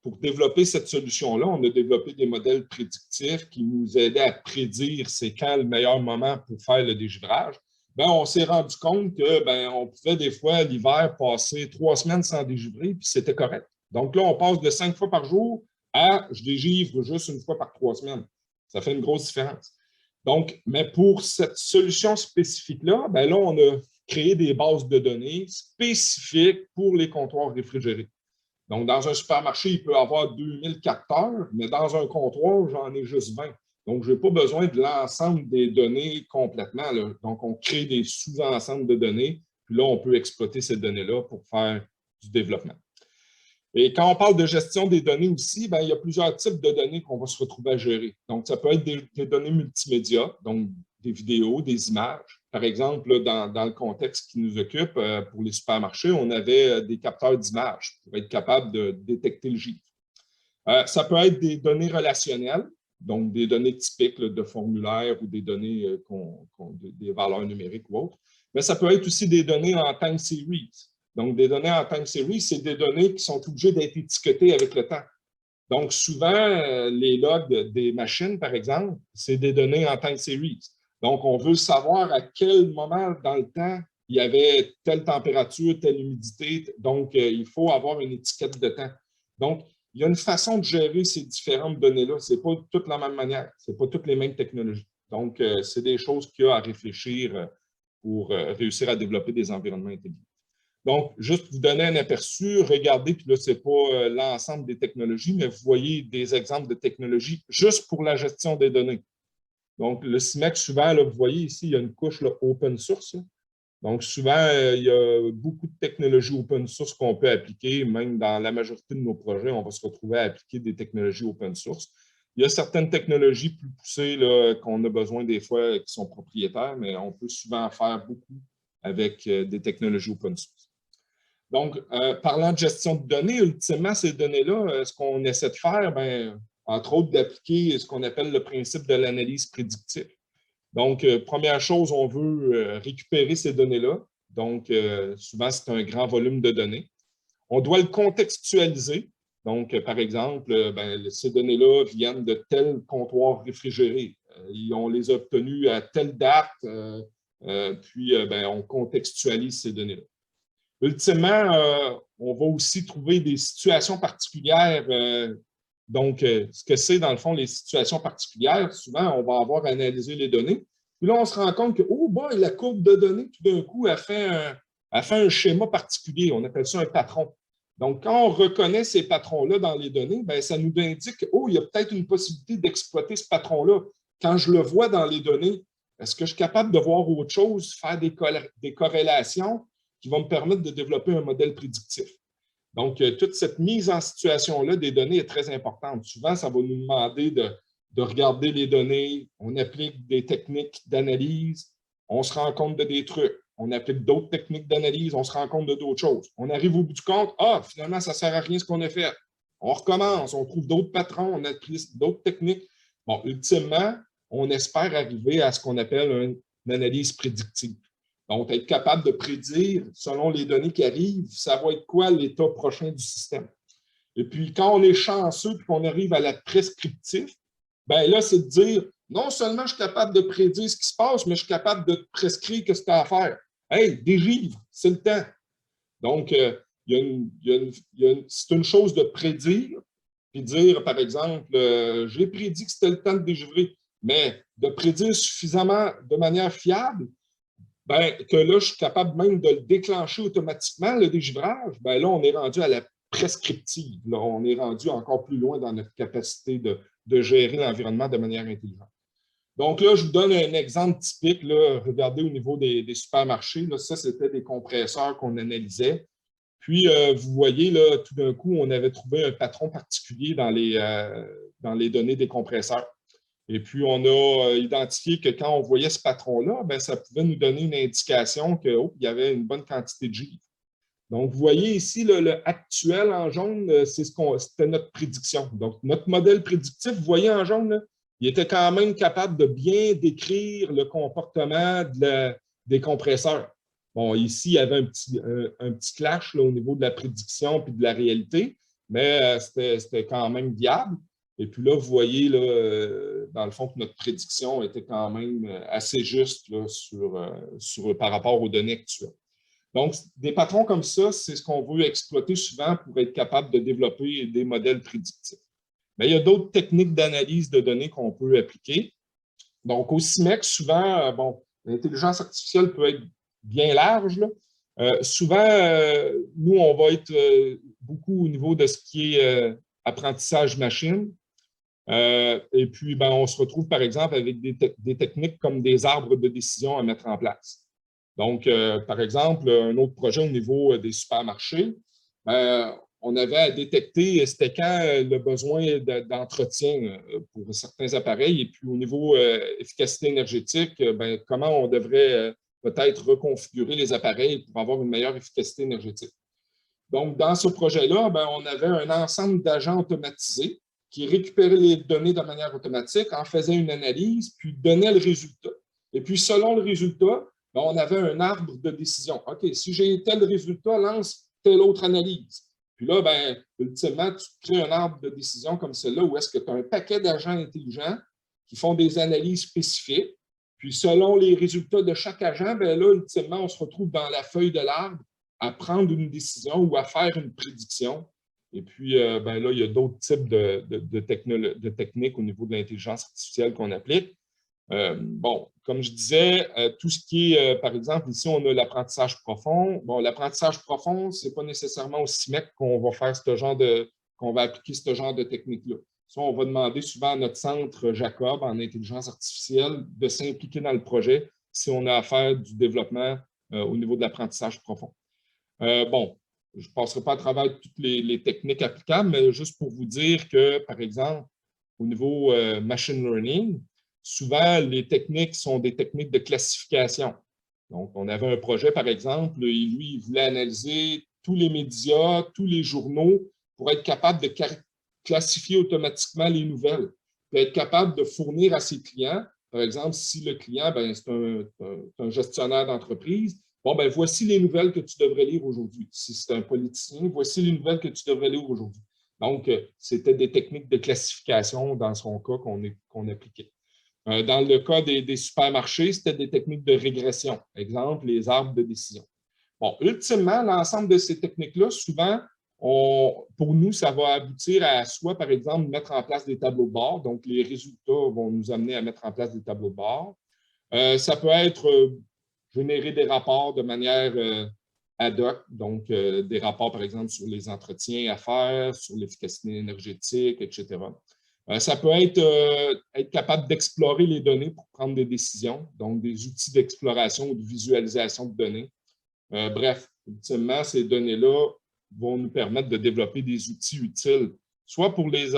pour développer cette solution-là, on a développé des modèles prédictifs qui nous aidaient à prédire c'est quand le meilleur moment pour faire le dégivrage. Bien, on s'est rendu compte que on pouvait des fois, l'hiver, passer 3 semaines sans dégivrer, puis c'était correct. Donc là, on passe de 5 fois par jour à je dégivre juste une fois par 3 semaines. Ça fait une grosse différence. Donc, mais pour cette solution spécifique-là, là, on a créé des bases de données spécifiques pour les comptoirs réfrigérés. Donc, dans un supermarché, il peut y avoir 2000 capteurs, mais dans un comptoir, j'en ai juste 20. Donc, je n'ai pas besoin de l'ensemble des données complètement, là. Donc, on crée des sous-ensembles de données, puis là, on peut exploiter ces données-là pour faire du développement. Et quand on parle de gestion des données aussi, il y a plusieurs types de données qu'on va se retrouver à gérer. Donc, ça peut être des données multimédia, donc des vidéos, des images. Par exemple, là, dans le contexte qui nous occupe, pour les supermarchés, on avait des capteurs d'images pour être capable de détecter le givre. Ça peut être des données relationnelles, donc des données typiques là, de formulaires ou des données, des valeurs numériques ou autres. Mais ça peut être aussi des données en time series. Donc, des données en time series, c'est des données qui sont obligées d'être étiquetées avec le temps. Donc, souvent, les logs des machines, par exemple, c'est des données en time series. Donc, on veut savoir à quel moment dans le temps il y avait telle température, telle humidité. Donc, il faut avoir une étiquette de temps. Donc, il y a une façon de gérer ces différentes données-là. Ce n'est pas toutes la même manière. Ce n'est pas toutes les mêmes technologies. Donc, c'est des choses qu'il y a à réfléchir pour réussir à développer des environnements intelligents. Donc, juste vous donner un aperçu, regardez, puis là, ce n'est pas l'ensemble des technologies, mais vous voyez des exemples de technologies juste pour la gestion des données. Donc, le CIMEC, souvent, là, vous voyez ici, il y a une couche là, open source. Là. Donc, souvent, il y a beaucoup de technologies open source qu'on peut appliquer. Même dans la majorité de nos projets, on va se retrouver à appliquer des technologies open source. Il y a certaines technologies plus poussées qu'on a besoin des fois qui sont propriétaires, mais on peut souvent faire beaucoup avec des technologies open source. Donc, parlant de gestion de données, ultimement, ces données-là, ce qu'on essaie de faire, bien, entre autres, d'appliquer ce qu'on appelle le principe de l'analyse prédictive. Donc, première chose, on veut récupérer ces données-là. Donc, souvent, c'est un grand volume de données. On doit le contextualiser. Donc, par exemple, ben, ces données-là viennent de tel comptoir réfrigéré. On les a obtenues à telle date, puis ben, on contextualise ces données-là. Ultimement, on va aussi trouver des situations particulières. Donc, ce que c'est, dans le fond, les situations particulières, souvent, on va avoir analysé les données. Puis là, on se rend compte que, oh, boy, la courbe de données, tout d'un coup, a fait un schéma particulier. On appelle ça un patron. Donc, quand on reconnaît ces patrons-là dans les données, bien, ça nous indique, oh, il y a peut-être une possibilité d'exploiter ce patron-là. Quand je le vois dans les données, est-ce que je suis capable de voir autre chose, faire des corrélations qui vont me permettre de développer un modèle prédictif? Donc, toute cette mise en situation-là des données est très importante. Souvent, ça va nous demander de regarder les données, on applique des techniques d'analyse, on se rend compte de des trucs, on applique d'autres techniques d'analyse, on se rend compte de d'autres choses. On arrive au bout du compte, ah, finalement, ça ne sert à rien ce qu'on a fait. On recommence, on trouve d'autres patrons, on applique d'autres techniques. Bon, ultimement, on espère arriver à ce qu'on appelle une analyse prédictive. Donc, être capable de prédire, selon les données qui arrivent, ça va être quoi l'état prochain du système. Et puis, quand on est chanceux et qu'on arrive à la prescriptive, bien là, c'est de dire, non seulement je suis capable de prédire ce qui se passe, mais je suis capable de prescrire ce que tu as à faire. Hey, dégivre, c'est le temps. Donc, c'est une chose de prédire, puis dire, par exemple, j'ai prédit que c'était le temps de dégivrer, mais de prédire suffisamment de manière fiable, ben, que là, je suis capable même de le déclencher automatiquement, le dégivrage, ben là, on est rendu à la prescriptive. Là, on est rendu encore plus loin dans notre capacité de gérer l'environnement de manière intelligente. Donc là, je vous donne un exemple typique. Là, regardez au niveau des supermarchés. Là, ça, c'était des compresseurs qu'on analysait. Puis, vous voyez, là, tout d'un coup, on avait trouvé un patron particulier dans les données des compresseurs. Et puis, on a identifié que quand on voyait ce patron-là, bien, ça pouvait nous donner une indication qu'il y avait une bonne quantité de givre. Donc, vous voyez ici, là, le actuel en jaune, c'était notre prédiction. Donc, notre modèle prédictif, vous voyez en jaune, là, il était quand même capable de bien décrire le comportement des compresseurs. Bon, ici, il y avait un petit clash là, au niveau de la prédiction et de la réalité, mais c'était quand même viable. Et puis là, vous voyez, là, dans le fond, que notre prédiction était quand même assez juste là, par rapport aux données actuelles. Donc, des patrons comme ça, c'est ce qu'on veut exploiter souvent pour être capable de développer des modèles prédictifs. Mais il y a d'autres techniques d'analyse de données qu'on peut appliquer. Donc, au CIMEC, souvent, bon, l'intelligence artificielle peut être bien large. Là. Souvent, nous, on va être beaucoup au niveau de ce qui est apprentissage machine. Et puis, ben, on se retrouve, par exemple, avec des techniques comme des arbres de décision à mettre en place. Donc, par exemple, un autre projet au niveau des supermarchés, on avait à détecter c'était quand le besoin d'entretien pour certains appareils et puis au niveau efficacité énergétique, ben, comment on devrait peut-être reconfigurer les appareils pour avoir une meilleure efficacité énergétique. Donc, dans ce projet-là, ben, on avait un ensemble d'agents automatisés qui récupéraient les données de manière automatique, en faisaient une analyse, puis donnaient le résultat. Et puis, selon le résultat, ben, on avait un arbre de décision. OK, si j'ai tel résultat, lance telle autre analyse. Puis là, ben, ultimement, tu crées un arbre de décision comme celui-là où est-ce que tu as un paquet d'agents intelligents qui font des analyses spécifiques. Puis, selon les résultats de chaque agent, ben là, ultimement, on se retrouve dans la feuille de l'arbre à prendre une décision ou à faire une prédiction. Et puis, ben là, il y a d'autres types de techniques au niveau de l'intelligence artificielle qu'on applique. Bon, comme je disais, tout ce qui est, par exemple, ici, on a l'apprentissage profond. Bon, l'apprentissage profond, ce n'est pas nécessairement au CIMEC qu'on va faire qu'on va appliquer ce genre de technique-là. Ça, on va demander souvent à notre centre Jacob en intelligence artificielle de s'impliquer dans le projet si on a à faire du développement au niveau de l'apprentissage profond. Bon, je ne passerai pas à travers toutes les techniques applicables, mais juste pour vous dire que, par exemple, au niveau machine learning, souvent, les techniques sont des techniques de classification. Donc, on avait un projet, par exemple, et lui, il voulait analyser tous les médias, tous les journaux pour être capable de classifier automatiquement les nouvelles, puis être capable de fournir à ses clients, par exemple, si le client, c'est un gestionnaire d'entreprise, bon, voici les nouvelles que tu devrais lire aujourd'hui. Si c'est un politicien, voici les nouvelles que tu devrais lire aujourd'hui. Donc, c'était des techniques de classification dans son cas qu'on appliquait. Dans le cas des supermarchés, c'était des techniques de régression. Exemple, les arbres de décision. Bon, ultimement, l'ensemble de ces techniques-là, souvent, pour nous, ça va aboutir à soit, par exemple, mettre en place des tableaux de bord. Donc, les résultats vont nous amener à mettre en place des tableaux de bord. Ça peut être générer des rapports de manière ad hoc, donc des rapports, par exemple, sur les entretiens à faire, sur l'efficacité énergétique, etc. Ça peut être capable d'explorer les données pour prendre des décisions, donc des outils d'exploration ou de visualisation de données. Bref, ultimement, ces données-là vont nous permettre de développer des outils utiles, soit pour les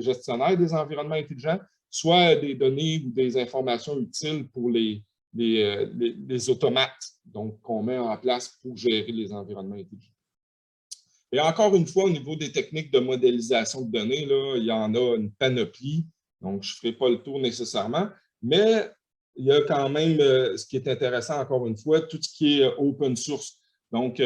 gestionnaires des environnements intelligents, soit des données ou des informations utiles pour les automates, donc qu'on met en place pour gérer les environnements intelligents. Et encore une fois, au niveau des techniques de modélisation de données, là, il y en a une panoplie, donc je ne ferai pas le tour nécessairement, mais il y a quand même, ce qui est intéressant, encore une fois, tout ce qui est open source. Donc,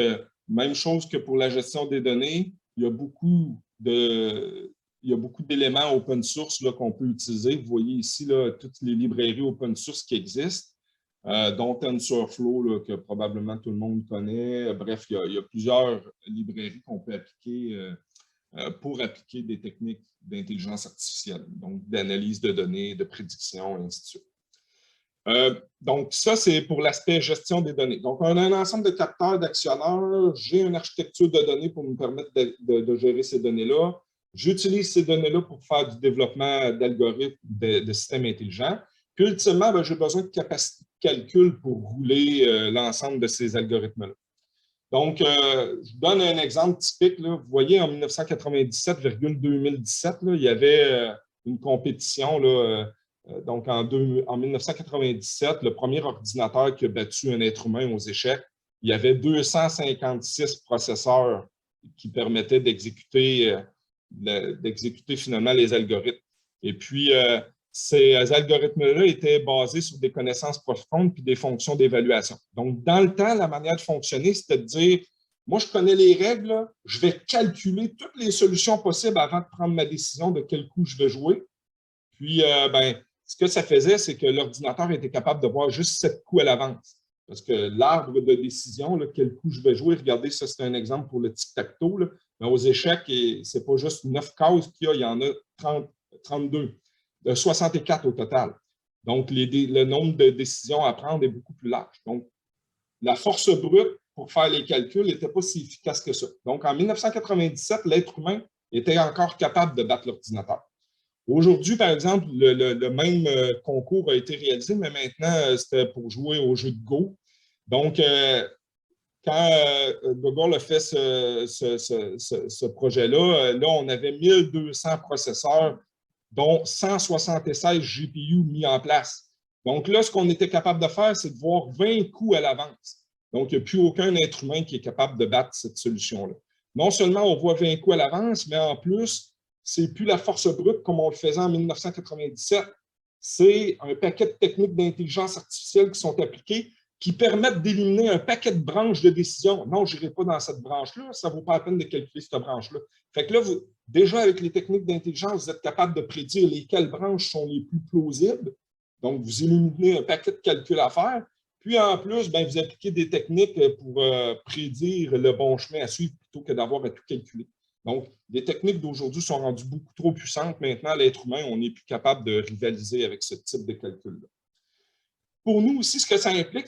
même chose que pour la gestion des données, il y a beaucoup d'éléments open source qu'on peut utiliser. Vous voyez ici là, toutes les librairies open source qui existent. Dont TensorFlow, là, que probablement tout le monde connaît. Bref, il y a plusieurs librairies qu'on peut appliquer pour appliquer des techniques d'intelligence artificielle, donc d'analyse de données, de prédiction, et ainsi de suite. Donc, ça, c'est pour l'aspect gestion des données. Donc, on a un ensemble de capteurs d'actionneurs. J'ai une architecture de données pour me permettre de gérer ces données-là. J'utilise ces données-là pour faire du développement d'algorithmes, de systèmes intelligents. Puis, ultimement, j'ai besoin de capacité de calcul pour rouler l'ensemble de ces algorithmes-là. Donc, je vous donne un exemple typique. Là. Vous voyez, en 1997-2017, il y avait une compétition. Là, donc, en 1997, le premier ordinateur qui a battu un être humain aux échecs, il y avait 256 processeurs qui permettaient d'exécuter finalement les algorithmes. Et puis, ces algorithmes-là étaient basés sur des connaissances profondes puis des fonctions d'évaluation. Donc, dans le temps, la manière de fonctionner, c'était de dire, moi, je connais les règles, je vais calculer toutes les solutions possibles avant de prendre ma décision de quel coup je vais jouer. Puis, ce que ça faisait, c'est que l'ordinateur était capable de voir juste 7 coups à l'avance. Parce que l'arbre de décision, là, quel coup je vais jouer, regardez, ça, c'est un exemple pour le tic-tac-toe. Mais aux échecs, ce n'est pas juste 9 cases qu'il y en a 32. 64 au total. Donc, le nombre de décisions à prendre est beaucoup plus large. Donc, la force brute pour faire les calculs n'était pas si efficace que ça. Donc, en 1997, l'être humain était encore capable de battre l'ordinateur. Aujourd'hui, par exemple, le même concours a été réalisé, mais maintenant, c'était pour jouer au jeu de Go. Donc, quand Google a fait ce projet-là, là, on avait 1200 processeurs dont 176 GPU mis en place. Donc là, ce qu'on était capable de faire, c'est de voir 20 coups à l'avance. Donc, il n'y a plus aucun être humain qui est capable de battre cette solution-là. Non seulement on voit 20 coups à l'avance, mais en plus, ce n'est plus la force brute comme on le faisait en 1997. C'est un paquet de techniques d'intelligence artificielle qui sont appliquées qui permettent d'éliminer un paquet de branches de décision. Non, je n'irai pas dans cette branche-là, ça ne vaut pas la peine de calculer cette branche-là. Fait que là, déjà, avec les techniques d'intelligence, vous êtes capable de prédire lesquelles branches sont les plus plausibles. Donc, vous éliminez un paquet de calculs à faire. Puis, en plus, vous appliquez des techniques pour prédire le bon chemin à suivre plutôt que d'avoir à tout calculer. Donc, les techniques d'aujourd'hui sont rendues beaucoup trop puissantes. Maintenant, l'être humain, on n'est plus capable de rivaliser avec ce type de calcul-là. Pour nous aussi, ce que ça implique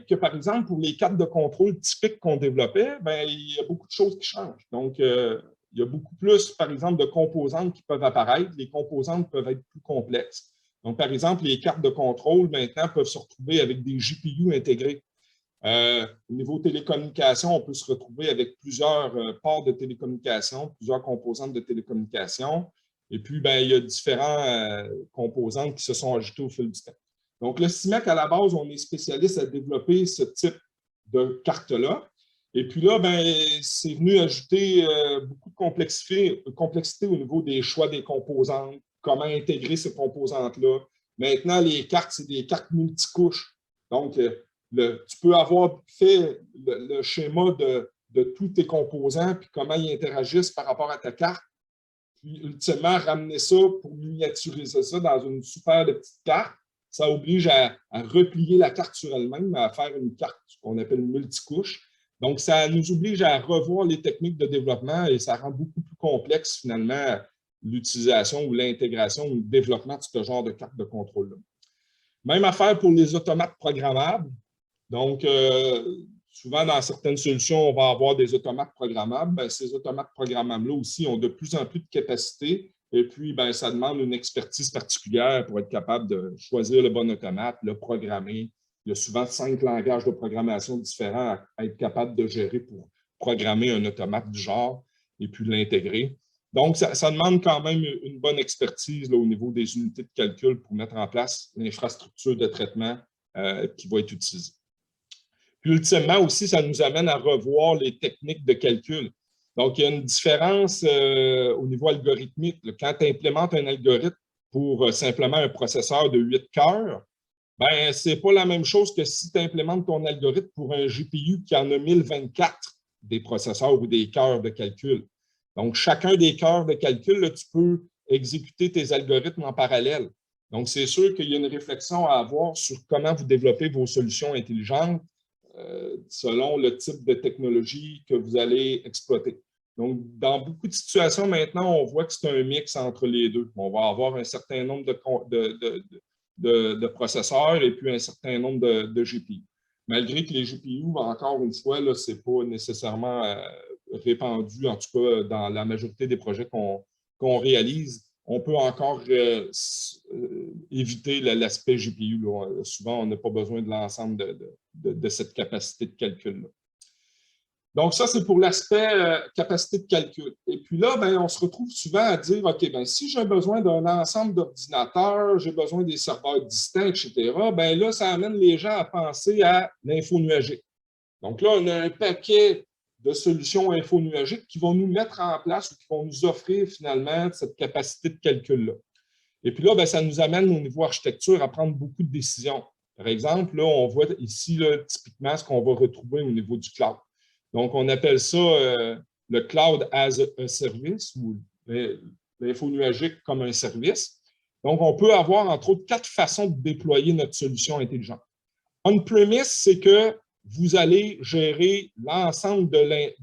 que, par exemple, pour les cartes de contrôle typiques qu'on développait, bien, il y a beaucoup de choses qui changent. Donc, il y a beaucoup plus, par exemple, de composantes qui peuvent apparaître. Les composantes peuvent être plus complexes. Donc, par exemple, les cartes de contrôle, maintenant, peuvent se retrouver avec des GPU intégrés. Au niveau télécommunication, on peut se retrouver avec plusieurs ports de télécommunication, plusieurs composantes de télécommunication. Et puis, bien, il y a différentes composantes qui se sont ajoutées au fil du temps. Donc, le CIMAC, à la base, on est spécialiste à développer ce type de carte-là. Et puis là, ben, c'est venu ajouter beaucoup de complexité au niveau des choix des composantes, comment intégrer ces composantes-là. Maintenant, les cartes, c'est des cartes multicouches. Donc, tu peux avoir fait le schéma de tous tes composants, puis comment ils interagissent par rapport à ta carte, puis ultimement, ramener ça pour miniaturiser ça dans une super petite carte. Ça oblige à replier la carte sur elle-même, à faire une carte qu'on appelle multicouche. Donc, ça nous oblige à revoir les techniques de développement et ça rend beaucoup plus complexe, finalement, l'utilisation ou l'intégration ou le développement de ce genre de carte de contrôle-là. Même affaire pour les automates programmables. Donc, souvent, dans certaines solutions, on va avoir des automates programmables. Bien, ces automates programmables-là aussi ont de plus en plus de capacité. Et puis, bien, ça demande une expertise particulière pour être capable de choisir le bon automate, le programmer. Il y a souvent 5 langages de programmation différents à être capable de gérer pour programmer un automate du genre et puis l'intégrer. Donc, ça demande quand même une bonne expertise là, au niveau des unités de calcul pour mettre en place l'infrastructure de traitement qui va être utilisée. Puis, ultimement aussi, ça nous amène à revoir les techniques de calcul. Donc, il y a une différence au niveau algorithmique. Quand tu implémentes un algorithme pour simplement un processeur de 8 cœurs, ben, ce n'est pas la même chose que si tu implémentes ton algorithme pour un GPU qui en a 1024 des processeurs ou des cœurs de calcul. Donc, chacun des cœurs de calcul, là, tu peux exécuter tes algorithmes en parallèle. Donc, c'est sûr qu'il y a une réflexion à avoir sur comment vous développez vos solutions intelligentes selon le type de technologie que vous allez exploiter. Donc, dans beaucoup de situations, maintenant, on voit que c'est un mix entre les deux. On va avoir un certain nombre de processeurs et puis un certain nombre de GPU. Malgré que les GPU, encore une fois, ce n'est pas nécessairement répandu, en tout cas dans la majorité des projets qu'on réalise, on peut encore éviter l'aspect GPU. Là. Souvent, on n'a pas besoin de l'ensemble de cette capacité de calcul-là. Donc, ça, c'est pour l'aspect capacité de calcul. Et puis là, ben, on se retrouve souvent à dire, OK, ben, si j'ai besoin d'un ensemble d'ordinateurs, j'ai besoin des serveurs distincts, etc., ben là, ça amène les gens à penser à l'infonuagique. Donc là, on a un paquet de solutions infonuagiques qui vont nous mettre en place ou qui vont nous offrir finalement cette capacité de calcul-là. Et puis là, ben, ça nous amène au niveau architecture à prendre beaucoup de décisions. Par exemple, là, on voit ici là, typiquement ce qu'on va retrouver au niveau du cloud. Donc, on appelle ça le cloud as a service ou l'infonuagique comme un service. Donc, on peut avoir, entre autres, 4 façons de déployer notre solution intelligente. On-premise, c'est que vous allez gérer l'ensemble des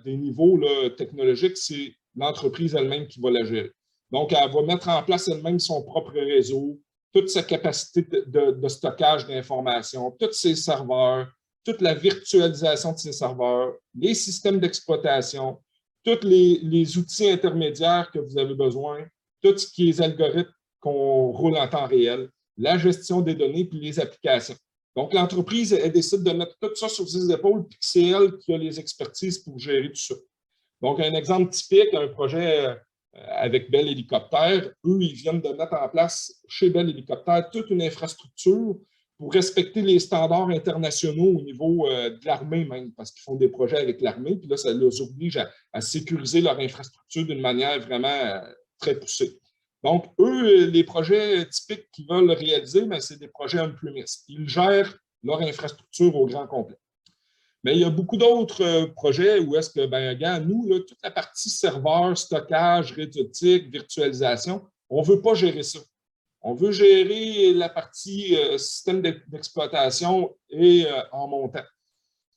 niveaux là, technologiques, c'est l'entreprise elle-même qui va la gérer. Donc, elle va mettre en place elle-même son propre réseau, toute sa capacité de stockage d'informations, tous ses serveurs, toute la virtualisation de ses serveurs, les systèmes d'exploitation, tous les outils intermédiaires que vous avez besoin, tout ce qui est algorithmes qu'on roule en temps réel, la gestion des données puis les applications. Donc, l'entreprise, elle décide de mettre tout ça sur ses épaules, puis c'est elle qui a les expertises pour gérer tout ça. Donc, un exemple typique, un projet avec Bell Hélicoptère, eux, ils viennent de mettre en place chez Bell Hélicoptère toute une infrastructure pour respecter les standards internationaux au niveau de l'armée même, parce qu'ils font des projets avec l'armée, puis là, ça les oblige à sécuriser leur infrastructure d'une manière vraiment très poussée. Donc, eux, les projets typiques qu'ils veulent réaliser, c'est des projets on-premise. Ils gèrent leur infrastructure au grand complet. Mais il y a beaucoup d'autres projets où est-ce que, ben, regarde, nous, là, toute la partie serveur, stockage, réseautique, virtualisation, on ne veut pas gérer ça. On veut gérer la partie système d'exploitation et en montant.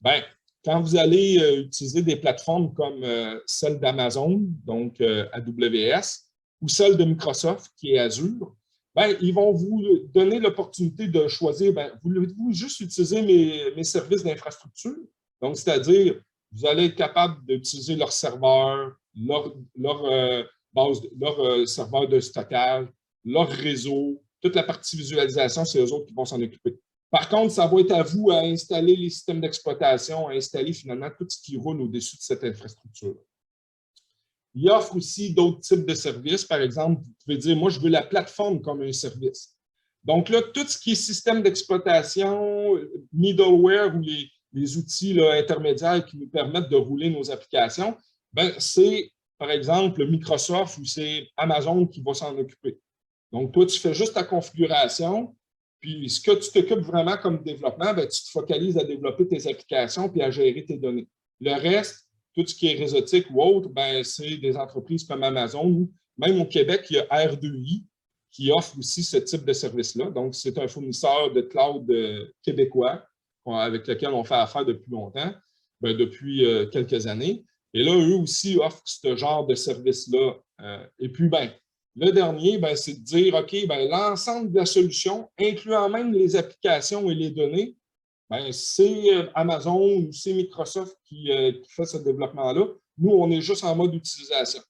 Bien, quand vous allez utiliser des plateformes comme celle d'Amazon, donc AWS, ou celle de Microsoft, qui est Azure, ben, ils vont vous donner l'opportunité de choisir, ben, voulez-vous juste utiliser mes services d'infrastructure? Donc, c'est-à-dire, vous allez être capable d'utiliser leur serveur, leur serveur de stockage, leur réseau, toute la partie visualisation, c'est eux autres qui vont s'en occuper. Par contre, ça va être à vous à installer les systèmes d'exploitation, à installer finalement tout ce qui roule au-dessus de cette infrastructure. Il offre aussi d'autres types de services. Par exemple, vous pouvez dire, moi, je veux la plateforme comme un service. Donc là, tout ce qui est système d'exploitation, middleware ou les outils là, intermédiaires qui nous permettent de rouler nos applications, c'est, par exemple, Microsoft ou c'est Amazon qui va s'en occuper. Donc, toi, tu fais juste ta configuration, puis ce que tu t'occupes vraiment comme développement, tu te focalises à développer tes applications puis à gérer tes données. Le reste, tout ce qui est réseautique ou autre, c'est des entreprises comme Amazon ou même au Québec, il y a R2I qui offre aussi ce type de service-là. Donc, c'est un fournisseur de cloud québécois avec lequel on fait affaire depuis longtemps, depuis quelques années. Et là, eux aussi offrent ce genre de service-là. Et puis, le dernier, c'est de dire, OK, l'ensemble de la solution, incluant même les applications et les données, c'est Amazon ou c'est Microsoft qui fait ce développement-là. Nous, on est juste en mode utilisation.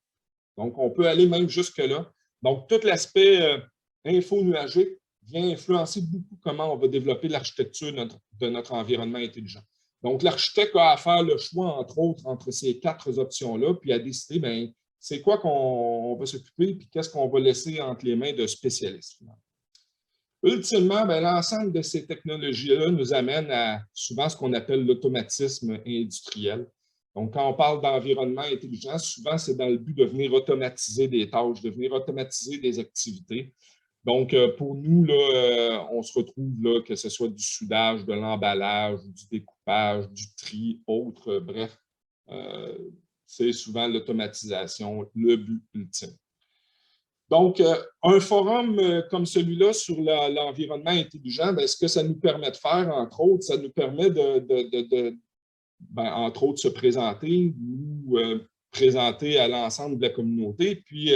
Donc, on peut aller même jusque-là. Donc, tout l'aspect info-nuagique vient influencer beaucoup comment on va développer l'architecture de notre environnement intelligent. Donc, l'architecte a à faire le choix, entre autres, entre ces 4 options-là, puis à décider, c'est quoi qu'on va s'occuper, puis qu'est-ce qu'on va laisser entre les mains de spécialistes. Ultimement, l'ensemble de ces technologies-là nous amène à souvent ce qu'on appelle l'automatisme industriel. Donc, quand on parle d'environnement intelligent, souvent, c'est dans le but de venir automatiser des tâches, de venir automatiser des activités. Donc, pour nous, là, on se retrouve là, que ce soit du soudage, de l'emballage, du découpage, du tri, autre, bref, c'est souvent l'automatisation, le but ultime. Donc, un forum comme celui-là sur l'environnement intelligent, ce que ça nous permet de faire, entre autres, ça nous permet entre autres, se présenter ou présenter à l'ensemble de la communauté, puis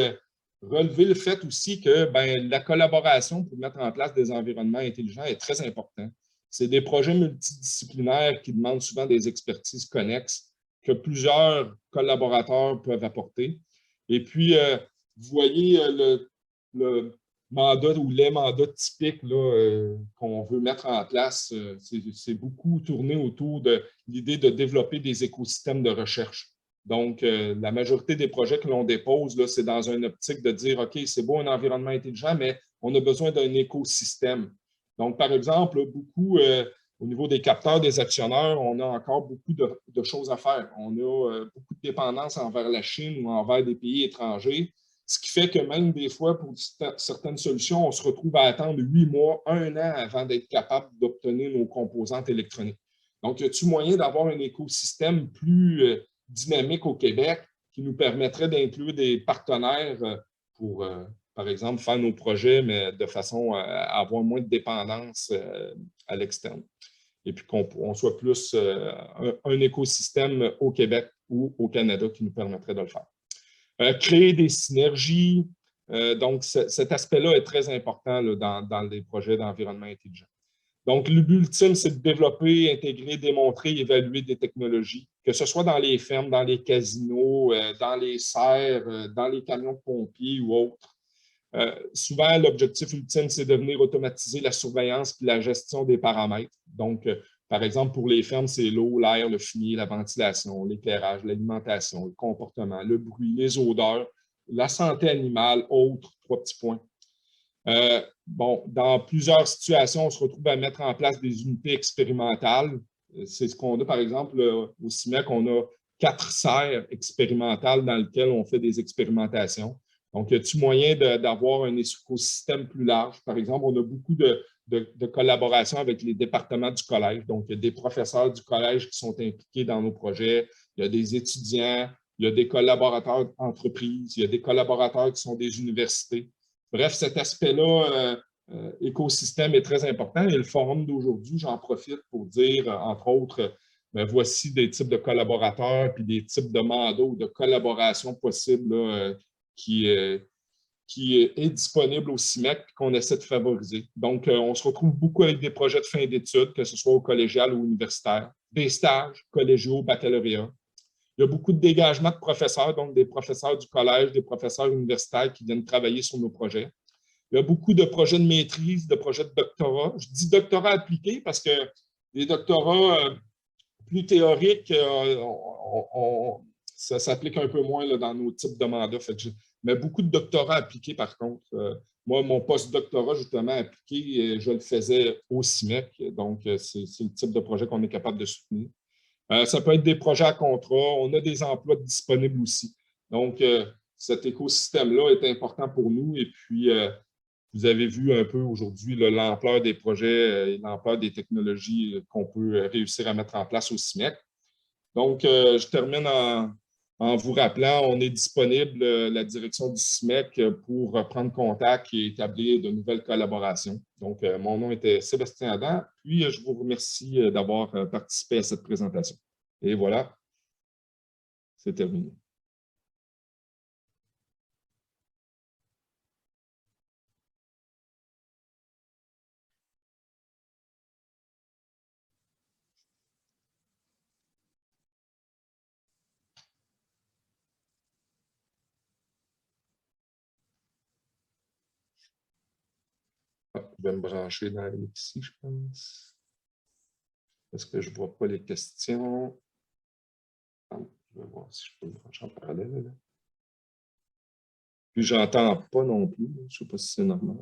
relever le fait aussi que la collaboration pour mettre en place des environnements intelligents est très importante. C'est des projets multidisciplinaires qui demandent souvent des expertises connexes que plusieurs collaborateurs peuvent apporter. Et puis, vous voyez le mandat ou les mandats typiques qu'on veut mettre en place, c'est beaucoup tourné autour de l'idée de développer des écosystèmes de recherche. Donc, la majorité des projets que l'on dépose, c'est dans une optique de dire, OK, c'est beau un environnement intelligent, mais on a besoin d'un écosystème. Donc, par exemple, beaucoup au niveau des capteurs, des actionneurs, on a encore beaucoup de choses à faire. On a beaucoup de dépendance envers la Chine ou envers des pays étrangers, ce qui fait que même des fois, pour certaines solutions, on se retrouve à attendre 8 mois, 1 an avant d'être capable d'obtenir nos composantes électroniques. Donc, y a-t-il moyen d'avoir un écosystème plus dynamique au Québec qui nous permettrait d'inclure des partenaires pour, par exemple, faire nos projets, mais de façon à avoir moins de dépendance à l'externe. Et puis qu'on soit plus un écosystème au Québec ou au Canada qui nous permettrait de le faire. Créer des synergies. Donc, cet aspect-là est très important là, dans les projets d'environnement intelligent. Donc, le but ultime, c'est de développer, intégrer, démontrer, évaluer des technologies, que ce soit dans les fermes, dans les casinos, dans les serres, dans les camions de pompiers ou autres. Souvent, l'objectif ultime, c'est de venir automatiser la surveillance et la gestion des paramètres. Donc, par exemple, pour les fermes, c'est l'eau, l'air, le fumier, la ventilation, l'éclairage, l'alimentation, le comportement, le bruit, les odeurs, la santé animale, autres, 3 petits points. Dans plusieurs situations, on se retrouve à mettre en place des unités expérimentales. C'est ce qu'on a, par exemple, au CIMEC, on a 4 serres expérimentales dans lesquelles on fait des expérimentations. Donc, y a-t-il moyen d'avoir un écosystème plus large? Par exemple, on a beaucoup de collaboration avec les départements du collège. Donc, il y a des professeurs du collège qui sont impliqués dans nos projets. Il y a des étudiants, il y a des collaborateurs d'entreprises, il y a des collaborateurs qui sont des universités. Bref, cet aspect-là, écosystème, est très important. Et le forum d'aujourd'hui, j'en profite pour dire, entre autres, mais voici des types de collaborateurs puis des types de mandats ou de collaboration possibles là, qui est disponible au CIMEC et qu'on essaie de favoriser. Donc, on se retrouve beaucoup avec des projets de fin d'études, que ce soit au collégial ou universitaire, des stages collégiaux, baccalauréat. Il y a beaucoup de dégagement de professeurs, donc des professeurs du collège, des professeurs universitaires qui viennent travailler sur nos projets. Il y a beaucoup de projets de maîtrise, de projets de doctorat. Je dis doctorat appliqué parce que les doctorats plus théoriques, ça s'applique un peu moins là, dans nos types de mandats. Mais beaucoup de doctorats appliqués, par contre. Moi, mon post-doctorat, justement, appliqué, je le faisais au CIMEC. Donc, c'est le type de projet qu'on est capable de soutenir. Ça peut être des projets à contrat. On a des emplois disponibles aussi. Donc, cet écosystème-là est important pour nous. Et puis, vous avez vu un peu aujourd'hui l'ampleur des projets et l'ampleur des technologies qu'on peut réussir à mettre en place au CIMEC. Donc, je termine en vous rappelant, on est disponible, la direction du CIMEC, pour prendre contact et établir de nouvelles collaborations. Donc, mon nom était Sébastien Adam, puis je vous remercie d'avoir participé à cette présentation. Et voilà, c'est terminé. Je vais me brancher dans ici, je pense. Est-ce que je ne vois pas les questions? Je vais voir si je peux me brancher en parallèle. Là. Puis, je n'entends pas non plus. Je ne sais pas si c'est normal.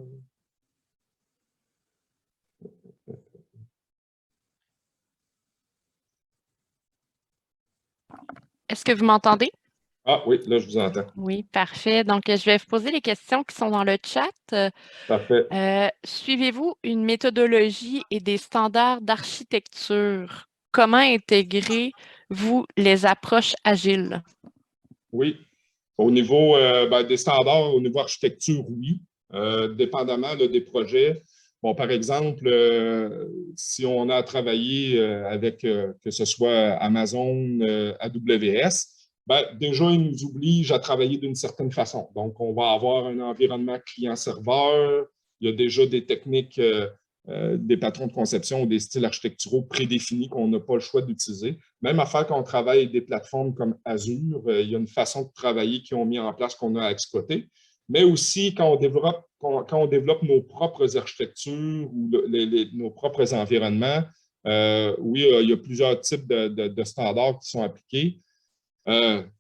Est-ce que vous m'entendez? Ah oui, là, je vous entends. Oui, parfait. Donc, je vais vous poser les questions qui sont dans le chat. Parfait. Suivez-vous une méthodologie et des standards d'architecture? Comment intégrez-vous les approches agiles? Oui. Au niveau des standards, au niveau architecture, oui. Dépendamment là, des projets. Bon, par exemple, si on a travaillé avec, que ce soit Amazon, AWS, déjà, ils nous obligent à travailler d'une certaine façon. Donc, on va avoir un environnement client-serveur. Il y a déjà des techniques, des patrons de conception ou des styles architecturaux prédéfinis qu'on n'a pas le choix d'utiliser. Même affaire quand on travaille avec des plateformes comme Azure, il y a une façon de travailler qu'ils ont mis en place qu'on a à exploiter. Mais aussi, quand on développe nos propres architectures ou nos propres environnements, oui, il y a plusieurs types de standards qui sont appliqués.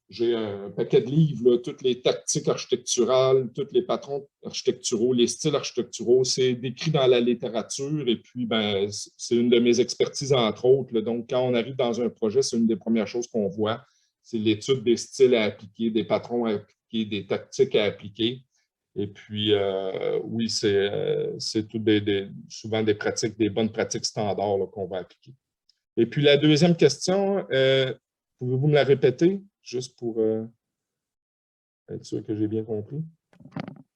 J'ai un paquet de livres, là, toutes les tactiques architecturales, tous les patrons architecturaux, les styles architecturaux, c'est décrit dans la littérature et puis c'est une de mes expertises entre autres. Là. Donc, quand on arrive dans un projet, c'est une des premières choses qu'on voit, c'est l'étude des styles à appliquer, des patrons à appliquer, des tactiques à appliquer. Et puis, oui, c'est souvent des pratiques, des bonnes pratiques standards qu'on va appliquer. Et puis, la deuxième question, pouvez-vous me la répéter, juste pour être sûr que j'ai bien compris?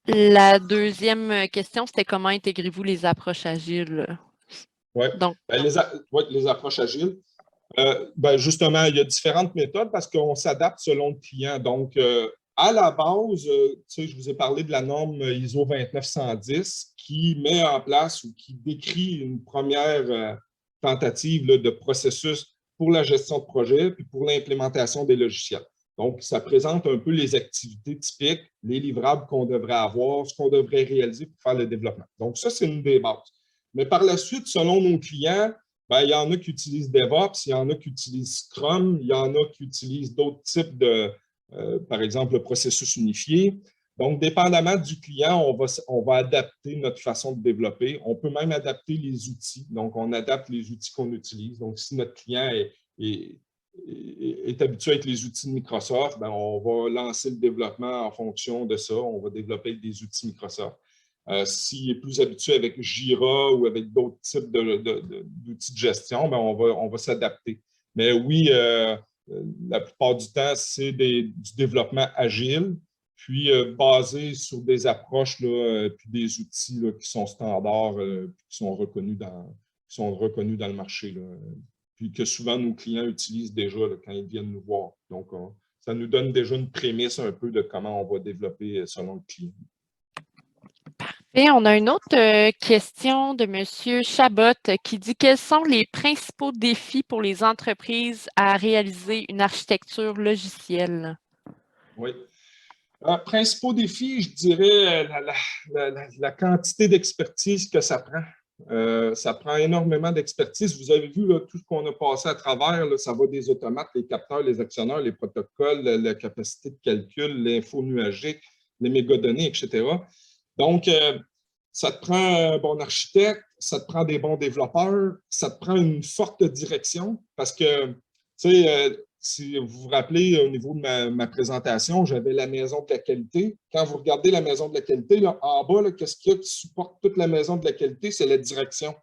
La deuxième question, c'était comment intégrez-vous les approches agiles? Oui, les approches agiles. Justement, il y a différentes méthodes parce qu'on s'adapte selon le client. Donc, à la base, je vous ai parlé de la norme ISO 29110 qui met en place ou qui décrit une première tentative là, de processus pour la gestion de projet puis pour l'implémentation des logiciels. Donc, ça présente un peu les activités typiques, les livrables qu'on devrait avoir, ce qu'on devrait réaliser pour faire le développement. Donc, ça, c'est une des bases. Mais par la suite, selon nos clients, il y en a qui utilisent DevOps, il y en a qui utilisent Scrum, il y en a qui utilisent d'autres types de, par exemple, le processus unifié. Donc, dépendamment du client, on va adapter notre façon de développer. On peut même adapter les outils. Donc, on adapte les outils qu'on utilise. Donc, si notre client est habitué avec les outils de Microsoft, on va lancer le développement en fonction de ça. On va développer des outils Microsoft. S'il est plus habitué avec Jira ou avec d'autres types d'outils de gestion, on va s'adapter. Mais oui, la plupart du temps, c'est du développement agile, puis basé sur des approches, puis des outils là, qui sont standards, qui sont reconnus dans le marché. Là. puis que souvent nos clients utilisent déjà là, quand ils viennent nous voir. Donc, ça nous donne déjà une prémisse un peu de comment on va développer selon le client. Et on a une autre question de M. Chabot qui dit quels sont les principaux défis pour les entreprises à réaliser une architecture logicielle? Oui. Principaux défis, je dirais la quantité d'expertise que ça prend. Ça prend énormément d'expertise. Vous avez vu là, tout ce qu'on a passé à travers, là, ça va des automates, les capteurs, les actionneurs, les protocoles, la capacité de calcul, l'info nuagique, les mégadonnées, etc. Donc, ça te prend un bon architecte, ça te prend des bons développeurs, ça te prend une forte direction parce que, tu sais, si vous vous rappelez, au niveau de ma présentation, j'avais la maison de la qualité. Quand vous regardez la maison de la qualité, là, en bas, qu'est-ce qu'il y a qui supporte toute la maison de la qualité? C'est la direction.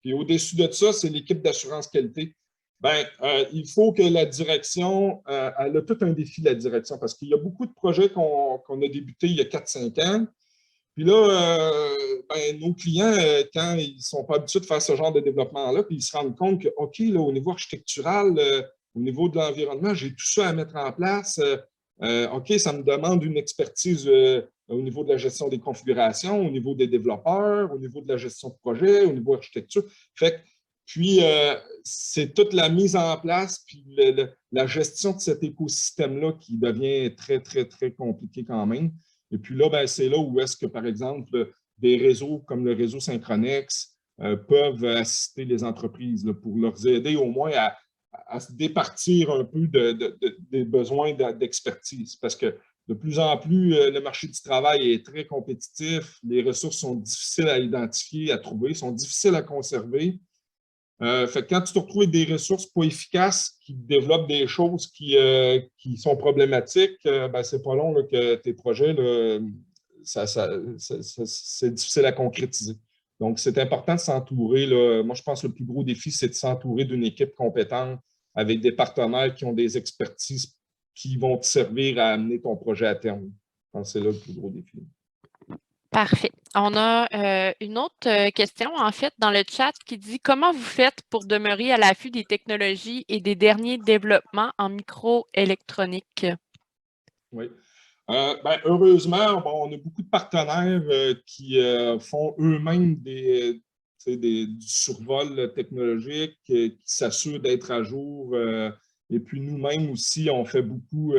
Puis au-dessus de ça, c'est l'équipe d'assurance qualité. Bien, il faut que la direction, elle a tout un défi, la direction, parce qu'il y a beaucoup de projets qu'on a débutés il y a 4-5 ans. Puis là, nos clients, quand ils ne sont pas habitués de faire ce genre de développement-là, puis ils se rendent compte que, OK, là, au niveau architectural, au niveau de l'environnement, j'ai tout ça à mettre en place. OK, ça me demande une expertise au niveau de la gestion des configurations, au niveau des développeurs, au niveau de la gestion de projet, au niveau architecture. Fait que, puis, c'est toute la mise en place, puis la gestion de cet écosystème-là qui devient très, très, très compliqué quand même. Et puis là, ben, c'est là où est-ce que, par exemple, des réseaux comme le réseau Synchronex peuvent assister les entreprises là, pour leur aider au moins à se départir un peu des besoins d'expertise. Parce que de plus en plus, le marché du travail est très compétitif, les ressources sont difficiles à identifier, à trouver, sont difficiles à conserver. Fait que quand tu te retrouves avec des ressources pas efficaces qui développent des choses qui sont problématiques, ben, c'est pas long là, que tes projets, là, c'est difficile à concrétiser. Donc, c'est important de s'entourer. Moi, je pense que le plus gros défi, c'est de s'entourer d'une équipe compétente avec des partenaires qui ont des expertises qui vont te servir à amener ton projet à terme. Je pense que c'est là le plus gros défi. Parfait. On a une autre question, en fait, dans le chat qui dit « Comment vous faites pour demeurer à l'affût des technologies et des derniers développements en microélectronique? » Oui. Ben, heureusement, on a beaucoup de partenaires qui font eux-mêmes du survol technologique, qui s'assurent d'être à jour. Et puis nous-mêmes aussi, on fait beaucoup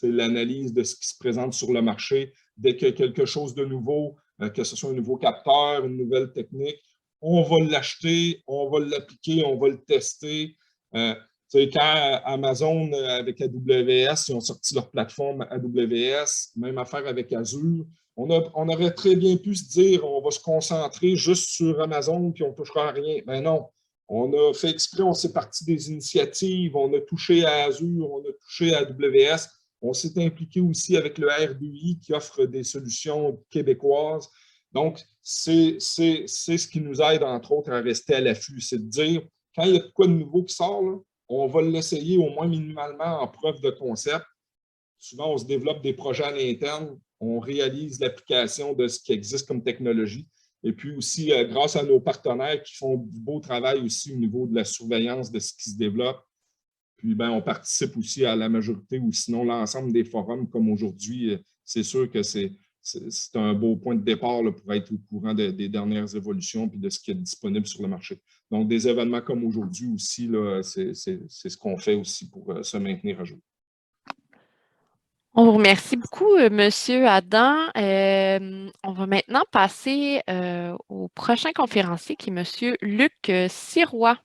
l'analyse de ce qui se présente sur le marché. Dès qu'il y a quelque chose de nouveau, que ce soit un nouveau capteur, une nouvelle technique, on va l'acheter, on va l'appliquer, on va le tester. Quand Amazon, avec AWS, ils ont sorti leur plateforme AWS, même affaire avec Azure, on aurait très bien pu se dire on va se concentrer juste sur Amazon puis on ne touchera à rien. Mais non, on a fait exprès, on s'est parti des initiatives, on a touché à Azure, on a touché à AWS, on s'est impliqué aussi avec le RDI qui offre des solutions québécoises. Donc, c'est ce qui nous aide, entre autres, à rester à l'affût. C'est de dire, quand il y a de quoi de nouveau qui sort, là, on va l'essayer au moins minimalement en preuve de concept. Souvent, on se développe des projets à l'interne, on réalise l'application de ce qui existe comme technologie. Et puis aussi, grâce à nos partenaires qui font du beau travail aussi au niveau de la surveillance de ce qui se développe. Puis, ben, on participe aussi à la majorité ou sinon l'ensemble des forums comme aujourd'hui. C'est sûr que c'est un beau point de départ là, pour être au courant des dernières évolutions et de ce qui est disponible sur le marché. Donc, des événements comme aujourd'hui aussi, c'est ce qu'on fait aussi pour se maintenir à jour. On vous remercie beaucoup, M. Adam. On va maintenant passer au prochain conférencier qui est M. Luc Sirois.